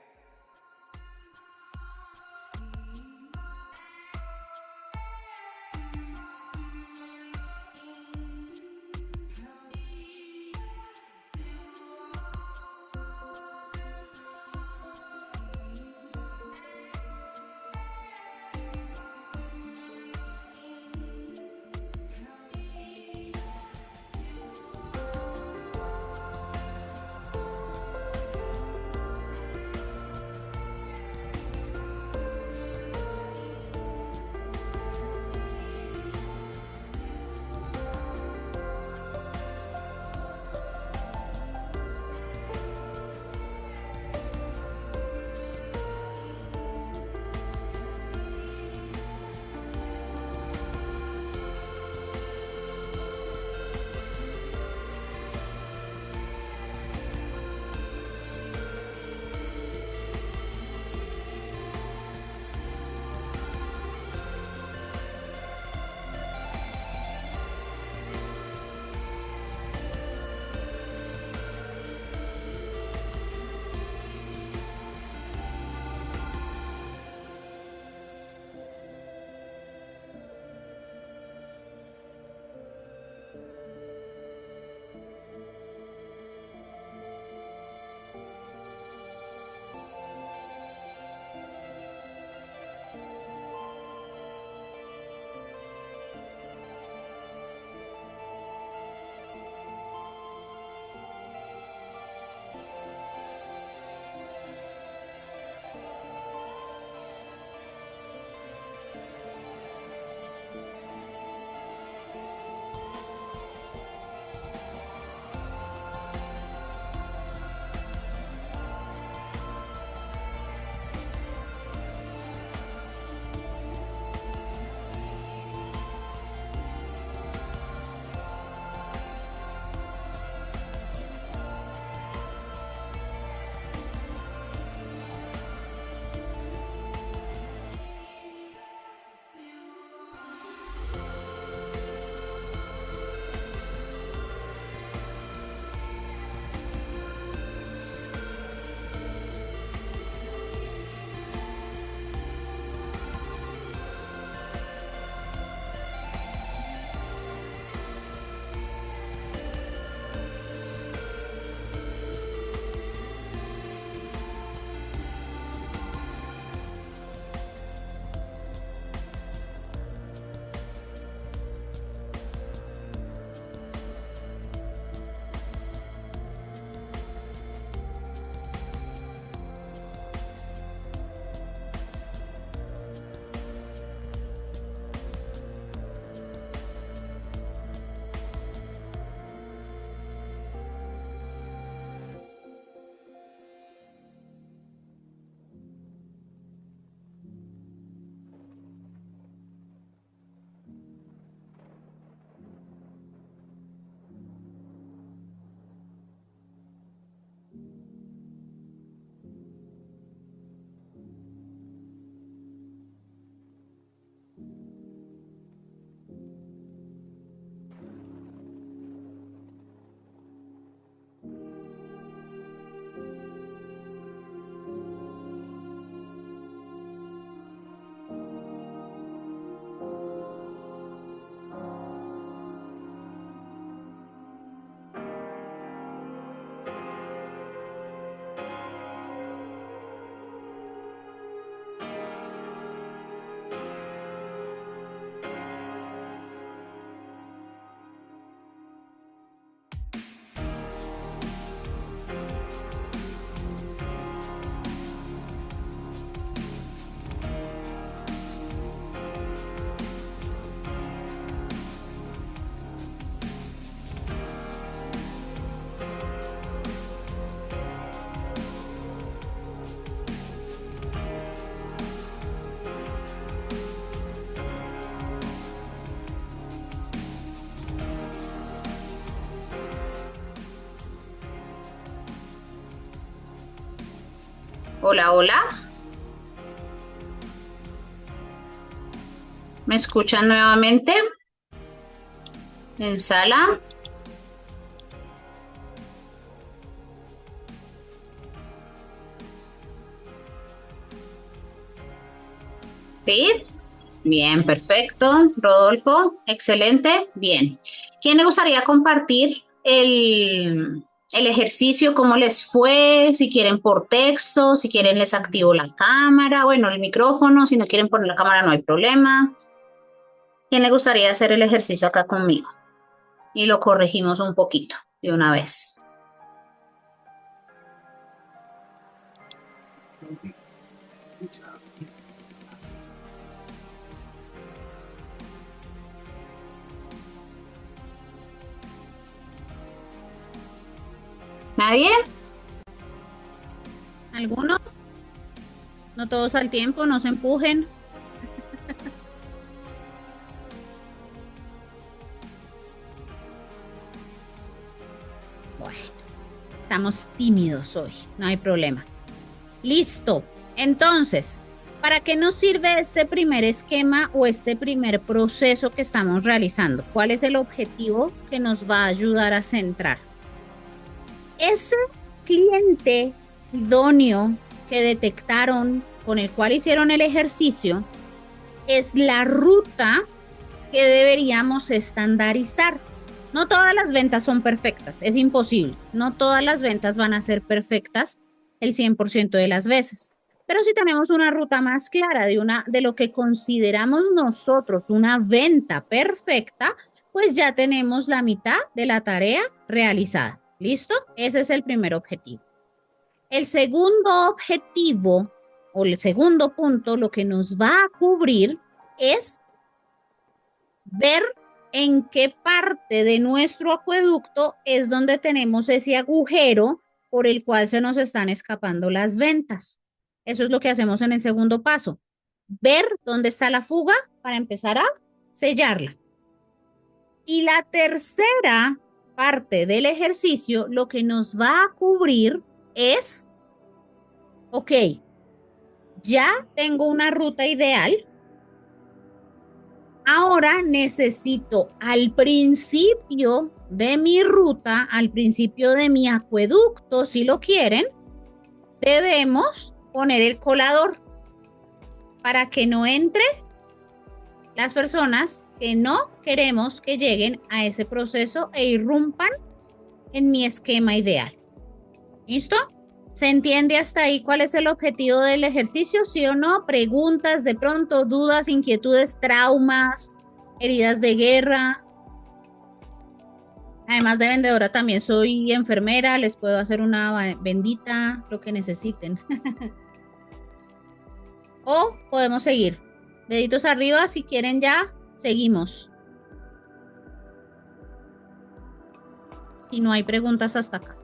Hola, hola. ¿Me escuchan nuevamente? En sala. ¿Sí? Bien, perfecto. Rodolfo, excelente. Bien. ¿Quién le gustaría compartir el ejercicio? ¿Cómo les fue? Si quieren por texto, si quieren les activo la cámara, bueno, el micrófono, si no quieren poner la cámara no hay problema. ¿Quién le gustaría hacer el ejercicio acá conmigo? Y lo corregimos un poquito de una vez. ¿Nadie? ¿Alguno? No todos al tiempo, no se empujen. Bueno, estamos tímidos hoy, no hay problema. Listo. Entonces, ¿para qué nos sirve este primer esquema o este primer proceso que estamos realizando? ¿Cuál es el objetivo que nos va a ayudar a centrar? Ese cliente idóneo que detectaron, con el cual hicieron el ejercicio, es la ruta que deberíamos estandarizar. No todas las ventas son perfectas, es imposible. No todas las ventas van a ser perfectas el 100% de las veces. Pero si tenemos una ruta más clara de lo que consideramos nosotros una venta perfecta, pues ya tenemos la mitad de la tarea realizada. ¿Listo? Ese es el primer objetivo. El segundo objetivo o el segundo punto, lo que nos va a cubrir es ver en qué parte de nuestro acueducto es donde tenemos ese agujero por el cual se nos están escapando las ventas. Eso es lo que hacemos en el segundo paso. Ver dónde está la fuga para empezar a sellarla. Y la tercera parte del ejercicio, lo que nos va a cubrir es, ok, ya tengo una ruta ideal. Ahora necesito al principio de mi ruta, al principio de mi acueducto, si lo quieren, debemos poner el colador para que no entre las personas que no queremos que lleguen a ese proceso e irrumpan en mi esquema ideal. ¿Listo? ¿Se entiende hasta ahí cuál es el objetivo del ejercicio? ¿Sí o no? Preguntas, de pronto, dudas, inquietudes, traumas, heridas de guerra. Además de vendedora, también soy enfermera, les puedo hacer una bendita, lo que necesiten. O podemos seguir. Deditos arriba, si quieren ya, seguimos. Y no hay preguntas hasta acá.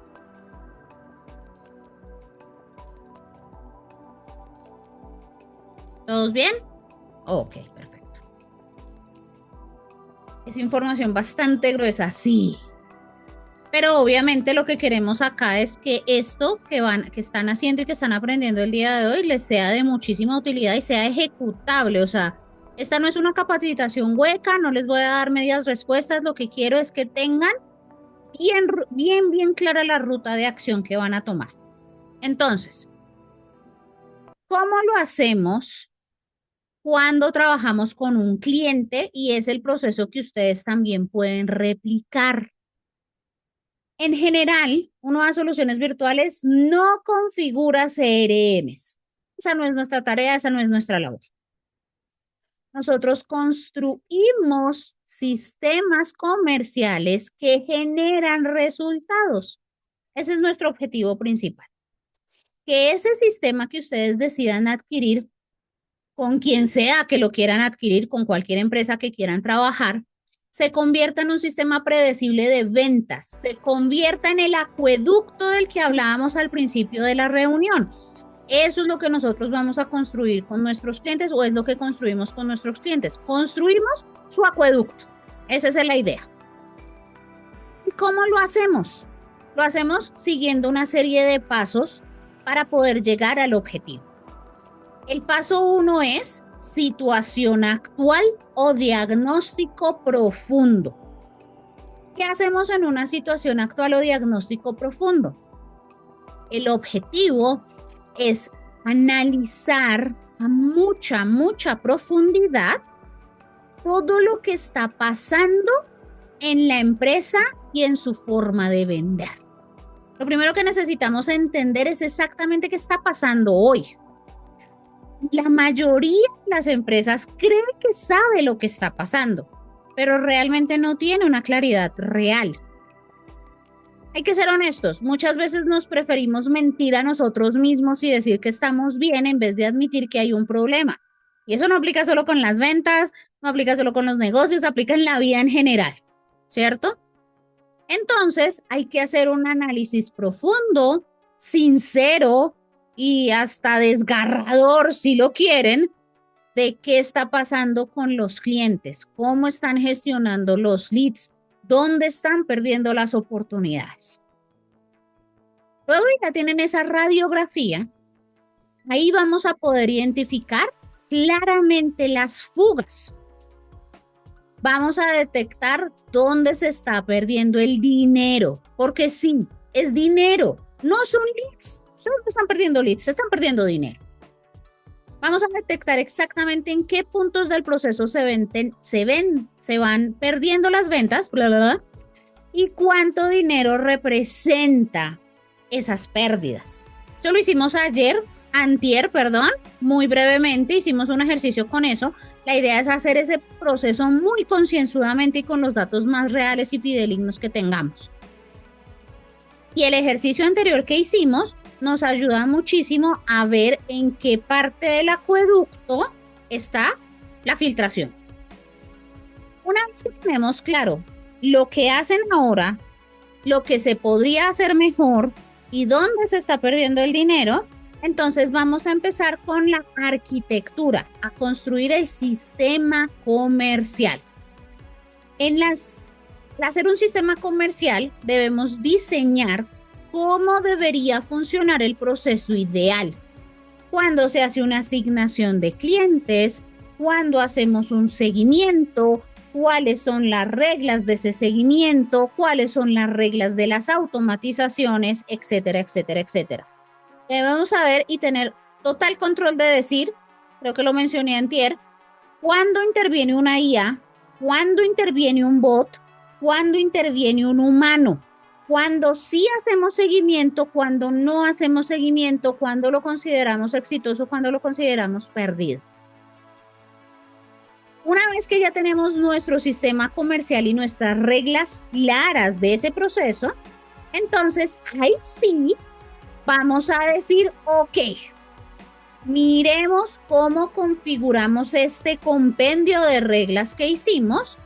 ¿Todos bien? Ok, perfecto. Es información bastante gruesa, sí. Pero obviamente lo que queremos acá es que esto que están haciendo y que están aprendiendo el día de hoy les sea de muchísima utilidad y sea ejecutable. O sea, esta no es una capacitación hueca, no les voy a dar medias respuestas. Lo que quiero es que tengan bien clara la ruta de acción que van a tomar. Entonces, ¿cómo lo hacemos cuando trabajamos con un cliente? Y es el proceso que ustedes también pueden replicar. En general, uno a soluciones virtuales no configura CRMs. Esa no es nuestra tarea, esa no es nuestra labor. Nosotros construimos sistemas comerciales que generan resultados. Ese es nuestro objetivo principal. Que ese sistema que ustedes decidan adquirir, con quien sea que lo quieran adquirir, con cualquier empresa que quieran trabajar, se convierta en un sistema predecible de ventas, se convierta en el acueducto del que hablábamos al principio de la reunión. Eso es lo que nosotros vamos a construir con nuestros clientes o es lo que construimos con nuestros clientes. Construimos su acueducto. Esa es la idea. ¿Y cómo lo hacemos? Lo hacemos siguiendo una serie de pasos para poder llegar al objetivo. El paso 1 es situación actual o diagnóstico profundo. ¿Qué hacemos en una situación actual o diagnóstico profundo? El objetivo es analizar a mucha profundidad todo lo que está pasando en la empresa y en su forma de vender. Lo primero que necesitamos entender es exactamente qué está pasando hoy. La mayoría de las empresas cree que sabe lo que está pasando, pero realmente no tiene una claridad real. Hay que ser honestos, muchas veces nos preferimos mentir a nosotros mismos y decir que estamos bien en vez de admitir que hay un problema. Y eso no aplica solo con las ventas, no aplica solo con los negocios, aplica en la vida en general, ¿cierto? Entonces hay que hacer un análisis profundo, sincero y hasta desgarrador, si lo quieren, de qué está pasando con los clientes, cómo están gestionando los leads, dónde están perdiendo las oportunidades. Luego ya tienen esa radiografía, ahí vamos a poder identificar claramente las fugas. Vamos a detectar dónde se está perdiendo el dinero, porque sí, es dinero, no son leads, solo están perdiendo leads, se están perdiendo dinero. Vamos a detectar exactamente en qué puntos del proceso se van perdiendo las ventas, y cuánto dinero representa esas pérdidas. Eso lo hicimos antier, muy brevemente, hicimos un ejercicio con eso. La idea es hacer ese proceso muy concienzudamente y con los datos más reales y fidedignos que tengamos. Y el ejercicio anterior que hicimos nos ayuda muchísimo a ver en qué parte del acueducto está la filtración. Una vez que tenemos claro lo que hacen ahora, lo que se podría hacer mejor y dónde se está perdiendo el dinero, entonces vamos a empezar con la arquitectura, a construir el sistema comercial. Al hacer un sistema comercial debemos diseñar cómo debería funcionar el proceso ideal. Cuando se hace una asignación de clientes, cuando hacemos un seguimiento, cuáles son las reglas de ese seguimiento, cuáles son las reglas de las automatizaciones, etcétera, etcétera, etcétera. Debemos saber y tener total control de decir, creo que lo mencioné antier, cuándo interviene una IA, cuándo interviene un bot, cuándo interviene un humano, cuándo sí hacemos seguimiento, cuándo no hacemos seguimiento, cuándo lo consideramos exitoso, cuándo lo consideramos perdido. Una vez que ya tenemos nuestro sistema comercial y nuestras reglas claras de ese proceso, entonces ahí sí vamos a decir, ok, miremos cómo configuramos este compendio de reglas que hicimos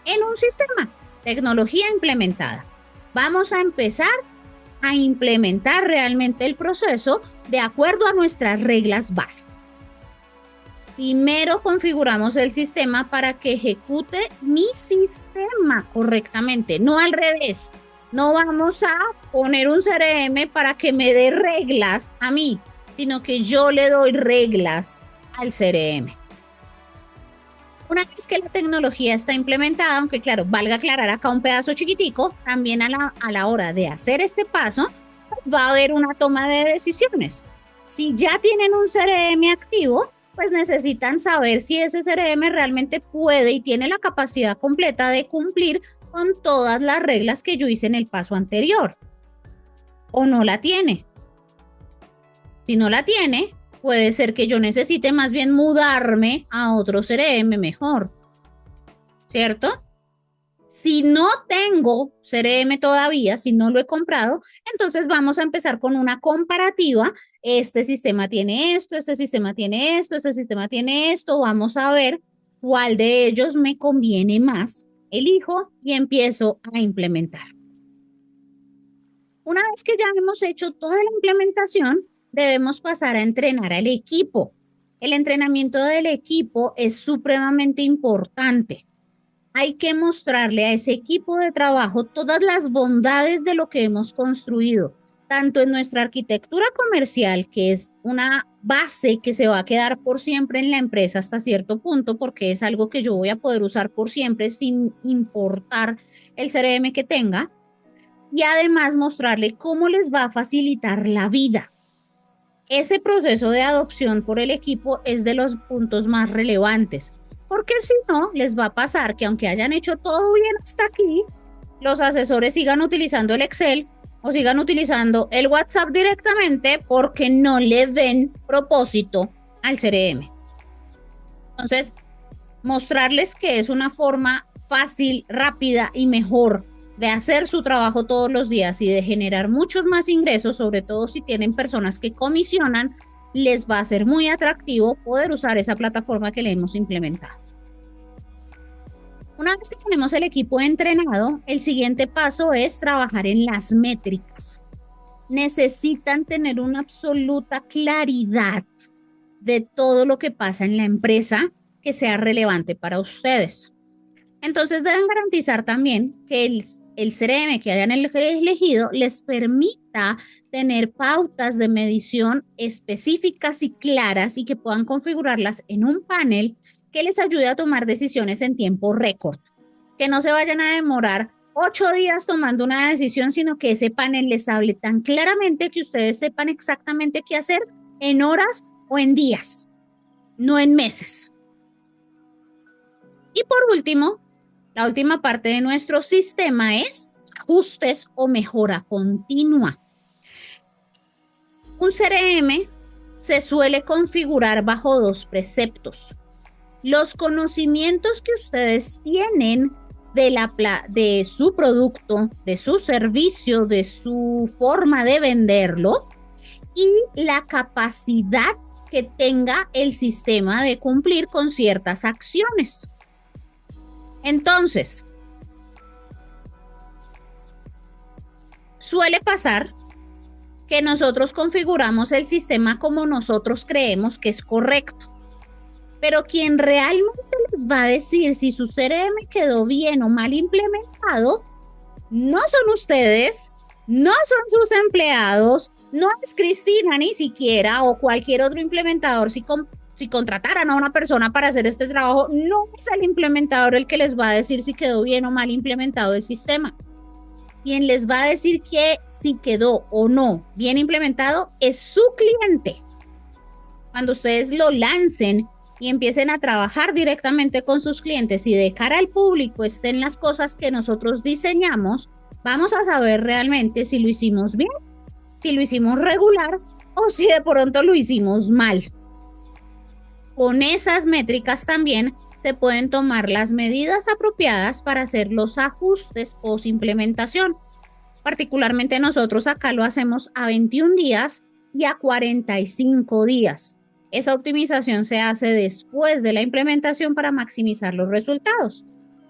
en un sistema, tecnología implementada. Vamos a empezar a implementar realmente el proceso de acuerdo a nuestras reglas básicas. Primero configuramos el sistema para que ejecute mi sistema correctamente, no al revés. No vamos a poner un CRM para que me dé reglas a mí, sino que yo le doy reglas al CRM. Una vez que la tecnología está implementada, aunque claro, valga aclarar acá un pedazo chiquitico, también a la hora de hacer este paso, pues va a haber una toma de decisiones. Si ya tienen un CRM activo, pues necesitan saber si ese CRM realmente puede y tiene la capacidad completa de cumplir con todas las reglas que yo hice en el paso anterior. ¿O no la tiene? Si no la tiene, puede ser que yo necesite más bien mudarme a otro CRM mejor, ¿cierto? Si no tengo CRM todavía, si no lo he comprado, entonces vamos a empezar con una comparativa. Este sistema tiene esto, este sistema tiene esto, este sistema tiene esto. Vamos a ver cuál de ellos me conviene más. Elijo y empiezo a implementar. Una vez que ya hemos hecho toda la implementación, debemos pasar a entrenar al equipo. El entrenamiento del equipo es supremamente importante. Hay que mostrarle a ese equipo de trabajo todas las bondades de lo que hemos construido, tanto en nuestra arquitectura comercial, que es una base que se va a quedar por siempre en la empresa hasta cierto punto, porque es algo que yo voy a poder usar por siempre sin importar el CRM que tenga, y además mostrarle cómo les va a facilitar la vida. Ese proceso de adopción por el equipo es de los puntos más relevantes, porque si no, les va a pasar que aunque hayan hecho todo bien hasta aquí, los asesores sigan utilizando el Excel o sigan utilizando el WhatsApp directamente porque no le ven propósito al CRM. Entonces, mostrarles que es una forma fácil, rápida y mejor de hacer su trabajo todos los días y de generar muchos más ingresos, sobre todo si tienen personas que comisionan, les va a ser muy atractivo poder usar esa plataforma que le hemos implementado. Una vez que tenemos el equipo entrenado, el siguiente paso es trabajar en las métricas. Necesitan tener una absoluta claridad de todo lo que pasa en la empresa que sea relevante para ustedes. Entonces deben garantizar también que el CRM que hayan elegido les permita tener pautas de medición específicas y claras y que puedan configurarlas en un panel que les ayude a tomar decisiones en tiempo récord. Que no se vayan a demorar 8 días tomando una decisión, sino que ese panel les hable tan claramente que ustedes sepan exactamente qué hacer en horas o en días, no en meses. Y por último, la última parte de nuestro sistema es ajustes o mejora continua. Un CRM se suele configurar bajo 2 preceptos. Los conocimientos que ustedes tienen de su producto, de su servicio, de su forma de venderlo y la capacidad que tenga el sistema de cumplir con ciertas acciones. Entonces, suele pasar que nosotros configuramos el sistema como nosotros creemos que es correcto. Pero quien realmente les va a decir si su CRM quedó bien o mal implementado, no son ustedes, no son sus empleados, no es Cristina ni siquiera o cualquier otro implementador. Si contrataran a una persona para hacer este trabajo, no es el implementador el que les va a decir si quedó bien o mal implementado el sistema. Quien les va a decir que si quedó o no bien implementado es su cliente. Cuando ustedes lo lancen y empiecen a trabajar directamente con sus clientes y de cara al público estén las cosas que nosotros diseñamos, vamos a saber realmente si lo hicimos bien, si lo hicimos regular o si de pronto lo hicimos mal. Con esas métricas también se pueden tomar las medidas apropiadas para hacer los ajustes post implementación. Particularmente nosotros acá lo hacemos a 21 días y a 45 días. Esa optimización se hace después de la implementación para maximizar los resultados.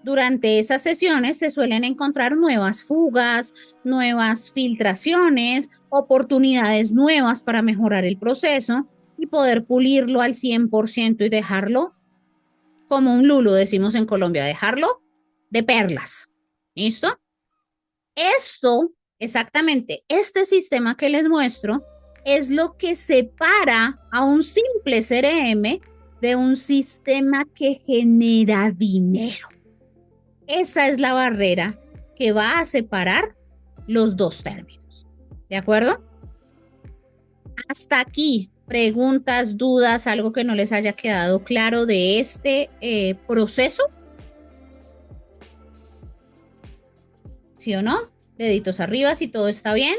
Durante esas sesiones se suelen encontrar nuevas fugas, nuevas filtraciones, oportunidades nuevas para mejorar el proceso y poder pulirlo al 100% y dejarlo como un lulo, decimos en Colombia, dejarlo de perlas. ¿Listo? Esto, exactamente, este sistema que les muestro es lo que separa a un simple CRM de un sistema que genera dinero. Esa es la barrera que va a separar los dos términos. ¿De acuerdo? Hasta aquí, preguntas, dudas, algo que no les haya quedado claro de este proceso. ¿Sí o no? Deditos arriba si todo está bien.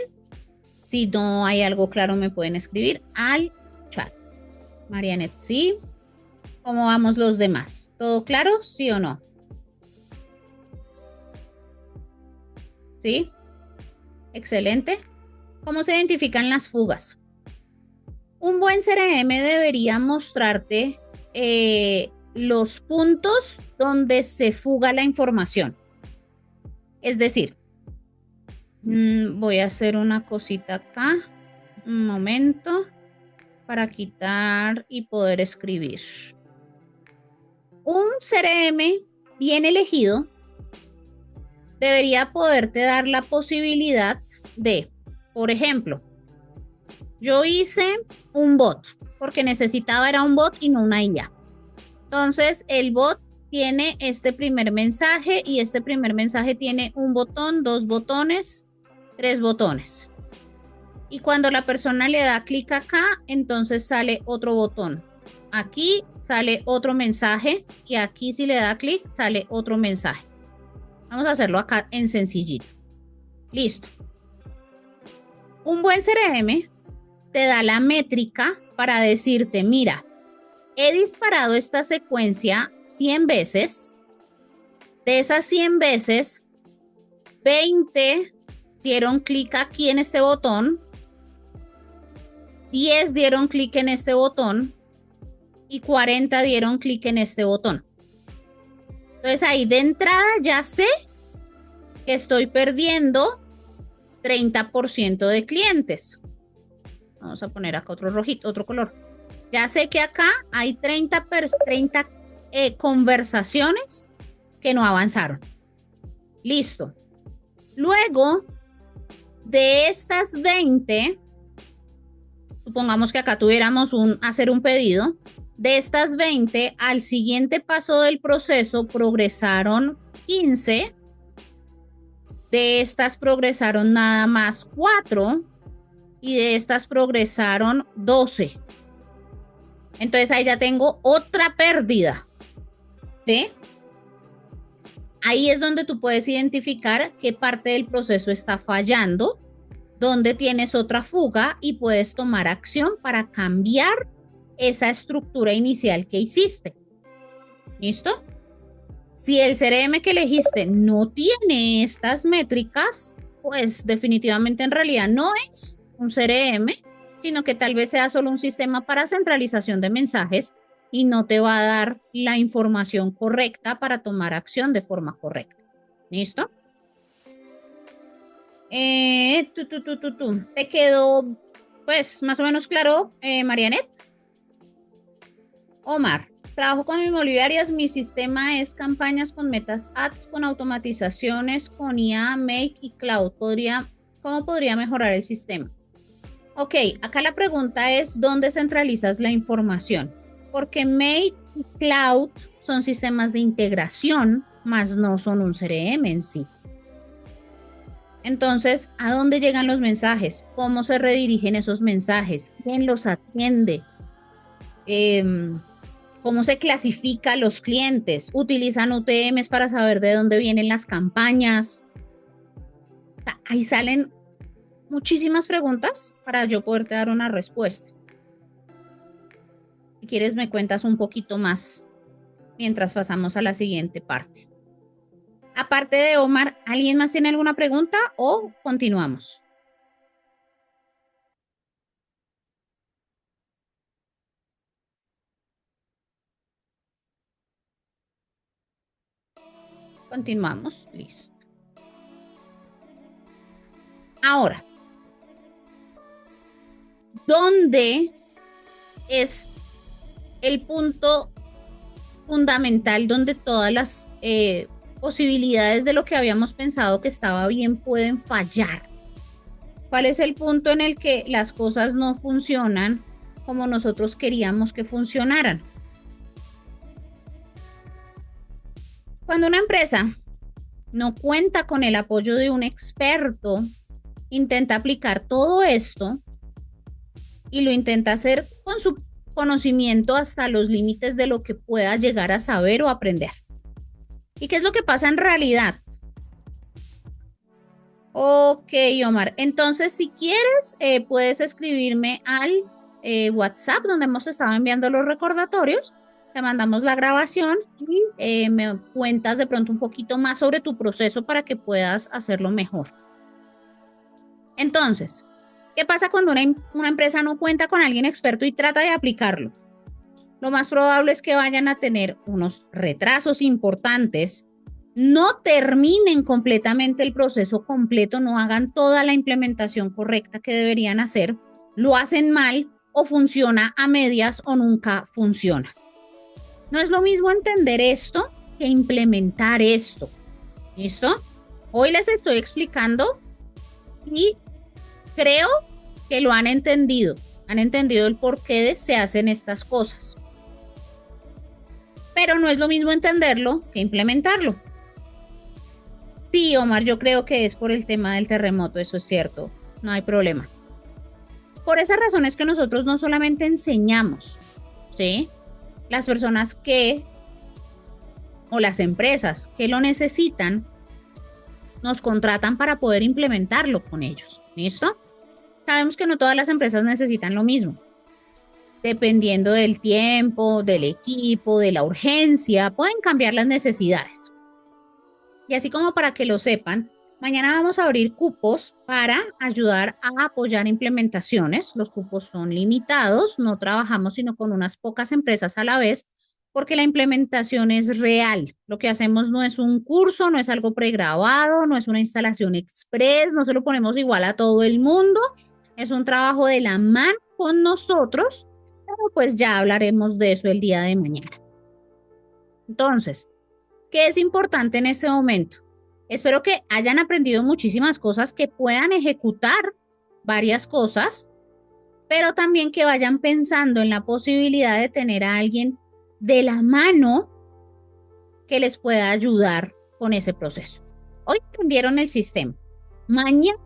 Si no hay algo claro, me pueden escribir al chat. Marianet, ¿sí? ¿Cómo vamos los demás? ¿Todo claro? ¿Sí o no? ¿Sí? Excelente. ¿Cómo se identifican las fugas? Un buen CRM debería mostrarte los puntos donde se fuga la información. Es decir, voy a hacer una cosita acá, un momento, para quitar y poder escribir. Un CRM bien elegido debería poderte dar la posibilidad de Por ejemplo, yo hice un bot porque necesitaba era un bot y no una IA. Entonces, el bot tiene este primer mensaje y este primer mensaje tiene un botón, 2 botones, 3 botones. Y cuando la persona le da clic acá, entonces sale otro botón. Aquí sale otro mensaje y aquí si le da clic sale otro mensaje. Vamos a hacerlo acá en sencillito. Listo. Un buen CRM te da la métrica para decirte, mira, he disparado esta secuencia 100 veces. De esas 100 veces, 20 dieron clic aquí en este botón, 10 dieron clic en este botón y 40 dieron clic en este botón. Entonces ahí de entrada ya sé que estoy perdiendo 30% de clientes. Vamos a poner acá otro rojito, otro color. Ya sé que acá hay 30 conversaciones que no avanzaron. Listo. Luego de estas 20, supongamos que acá tuviéramos hacer un pedido. De estas 20, al siguiente paso del proceso progresaron 15. De estas progresaron nada más 4 y de estas progresaron 12. Entonces ahí ya tengo otra pérdida. ¿Sí? Ahí es donde tú puedes identificar qué parte del proceso está fallando, dónde tienes otra fuga y puedes tomar acción para cambiar esa estructura inicial que hiciste. ¿Listo? Si el CRM que elegiste no tiene estas métricas, pues definitivamente en realidad no es un CRM, sino que tal vez sea solo un sistema para centralización de mensajes y no te va a dar la información correcta para tomar acción de forma correcta. ¿Listo? ¿Te quedó, pues, más o menos claro, Marianet? Omar. Trabajo con inmobiliarias, mi sistema es campañas con metas ads, con automatizaciones, con IA, Make y Cloud. ¿Cómo podría mejorar el sistema? Ok, acá la pregunta es, ¿dónde centralizas la información? Porque Make y Cloud son sistemas de integración, más no son un CRM en sí. Entonces, ¿a dónde llegan los mensajes? ¿Cómo se redirigen esos mensajes? ¿Quién los atiende? ¿Cómo se clasifica a los clientes? ¿Utilizan UTMs para saber de dónde vienen las campañas? O sea, ahí salen muchísimas preguntas para yo poderte dar una respuesta. Si quieres me cuentas un poquito más mientras pasamos a la siguiente parte. Aparte de Omar, ¿alguien más tiene alguna pregunta o continuamos? Continuamos, listo. Ahora, ¿dónde es el punto fundamental donde todas las posibilidades de lo que habíamos pensado que estaba bien pueden fallar? ¿Cuál es el punto en el que las cosas no funcionan como nosotros queríamos que funcionaran? Cuando una empresa no cuenta con el apoyo de un experto, intenta aplicar todo esto y lo intenta hacer con su conocimiento hasta los límites de lo que pueda llegar a saber o aprender. ¿Y qué es lo que pasa en realidad? Ok, Omar. Entonces, si quieres, puedes escribirme al WhatsApp donde hemos estado enviando los recordatorios. Te mandamos la grabación y me cuentas de pronto un poquito más sobre tu proceso para que puedas hacerlo mejor. Entonces, ¿qué pasa cuando una empresa no cuenta con alguien experto y trata de aplicarlo? Lo más probable es que vayan a tener unos retrasos importantes, no terminen completamente el proceso completo, no hagan toda la implementación correcta que deberían hacer, lo hacen mal o funciona a medias o nunca funciona. No es lo mismo entender esto que implementar esto. ¿Listo? Hoy les estoy explicando y Creo que lo han entendido el porqué se hacen estas cosas. Pero no es lo mismo entenderlo que implementarlo. Sí, Omar, yo creo que es por el tema del terremoto, eso es cierto, no hay problema. Por esa razón es que nosotros no solamente enseñamos, ¿sí? Las personas o las empresas que lo necesitan, nos contratan para poder implementarlo con ellos, ¿listo? Sabemos que no todas las empresas necesitan lo mismo. Dependiendo del tiempo, del equipo, de la urgencia, pueden cambiar las necesidades. Y así como para que lo sepan, mañana vamos a abrir cupos para ayudar a apoyar implementaciones. Los cupos son limitados, no trabajamos sino con unas pocas empresas a la vez, porque la implementación es real. Lo que hacemos no es un curso, no es algo pregrabado, no es una instalación express, no se lo ponemos igual a todo el mundo. Es un trabajo de la mano con nosotros, pero pues ya hablaremos de eso el día de mañana. Entonces, ¿qué es importante en este momento? Espero que hayan aprendido muchísimas cosas, que puedan ejecutar varias cosas, pero también que vayan pensando en la posibilidad de tener a alguien de la mano que les pueda ayudar con ese proceso. Hoy entendieron el sistema. Mañana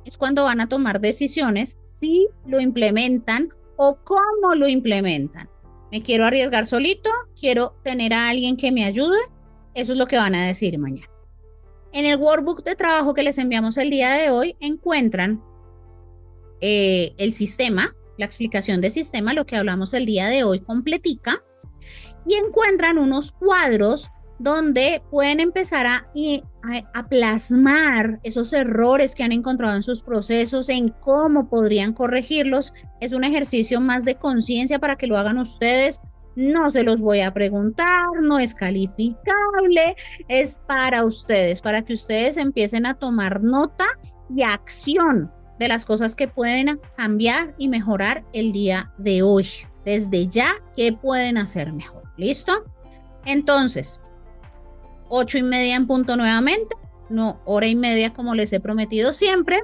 es cuando van a tomar decisiones si lo implementan o cómo lo implementan. ¿Me quiero arriesgar solito? ¿Quiero tener a alguien que me ayude? Eso es lo que van a decir mañana. En el workbook de trabajo que les enviamos el día de hoy encuentran el sistema, la explicación del sistema, lo que hablamos el día de hoy completica, y encuentran unos cuadros donde pueden empezar a plasmar esos errores que han encontrado en sus procesos, en cómo podrían corregirlos. Es un ejercicio más de conciencia para que lo hagan ustedes. No se los voy a preguntar, no es calificable, es para ustedes, para que ustedes empiecen a tomar nota y acción de las cosas que pueden cambiar y mejorar el día de hoy. Desde ya, ¿qué pueden hacer mejor? ¿Listo? Entonces, 8:30 en punto nuevamente, no 1:30 como les he prometido siempre.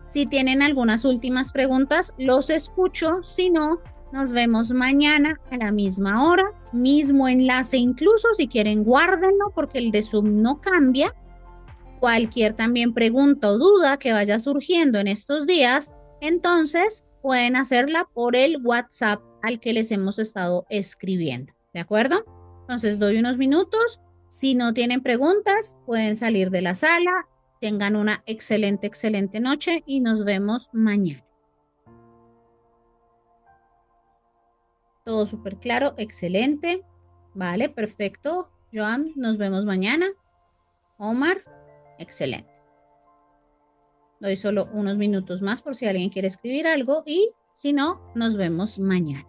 Si tienen algunas últimas preguntas, los escucho. Si no, nos vemos mañana a la misma hora, mismo enlace incluso. Si quieren, guárdenlo porque el de Zoom no cambia. Cualquier también pregunta o duda que vaya surgiendo en estos días, entonces pueden hacerla por el WhatsApp al que les hemos estado escribiendo. ¿De acuerdo? Entonces doy unos minutos. Si no tienen preguntas, pueden salir de la sala. Tengan una excelente, excelente noche y nos vemos mañana. Todo súper claro, excelente. Vale, perfecto. Joan, nos vemos mañana. Omar, excelente. Doy solo unos minutos más por si alguien quiere escribir algo y si no, nos vemos mañana.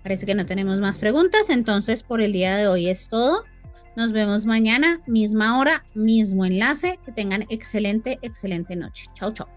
Parece que no tenemos más preguntas, entonces por el día de hoy es todo. Nos vemos mañana, misma hora, mismo enlace. Que tengan excelente, excelente noche. Chao, chao.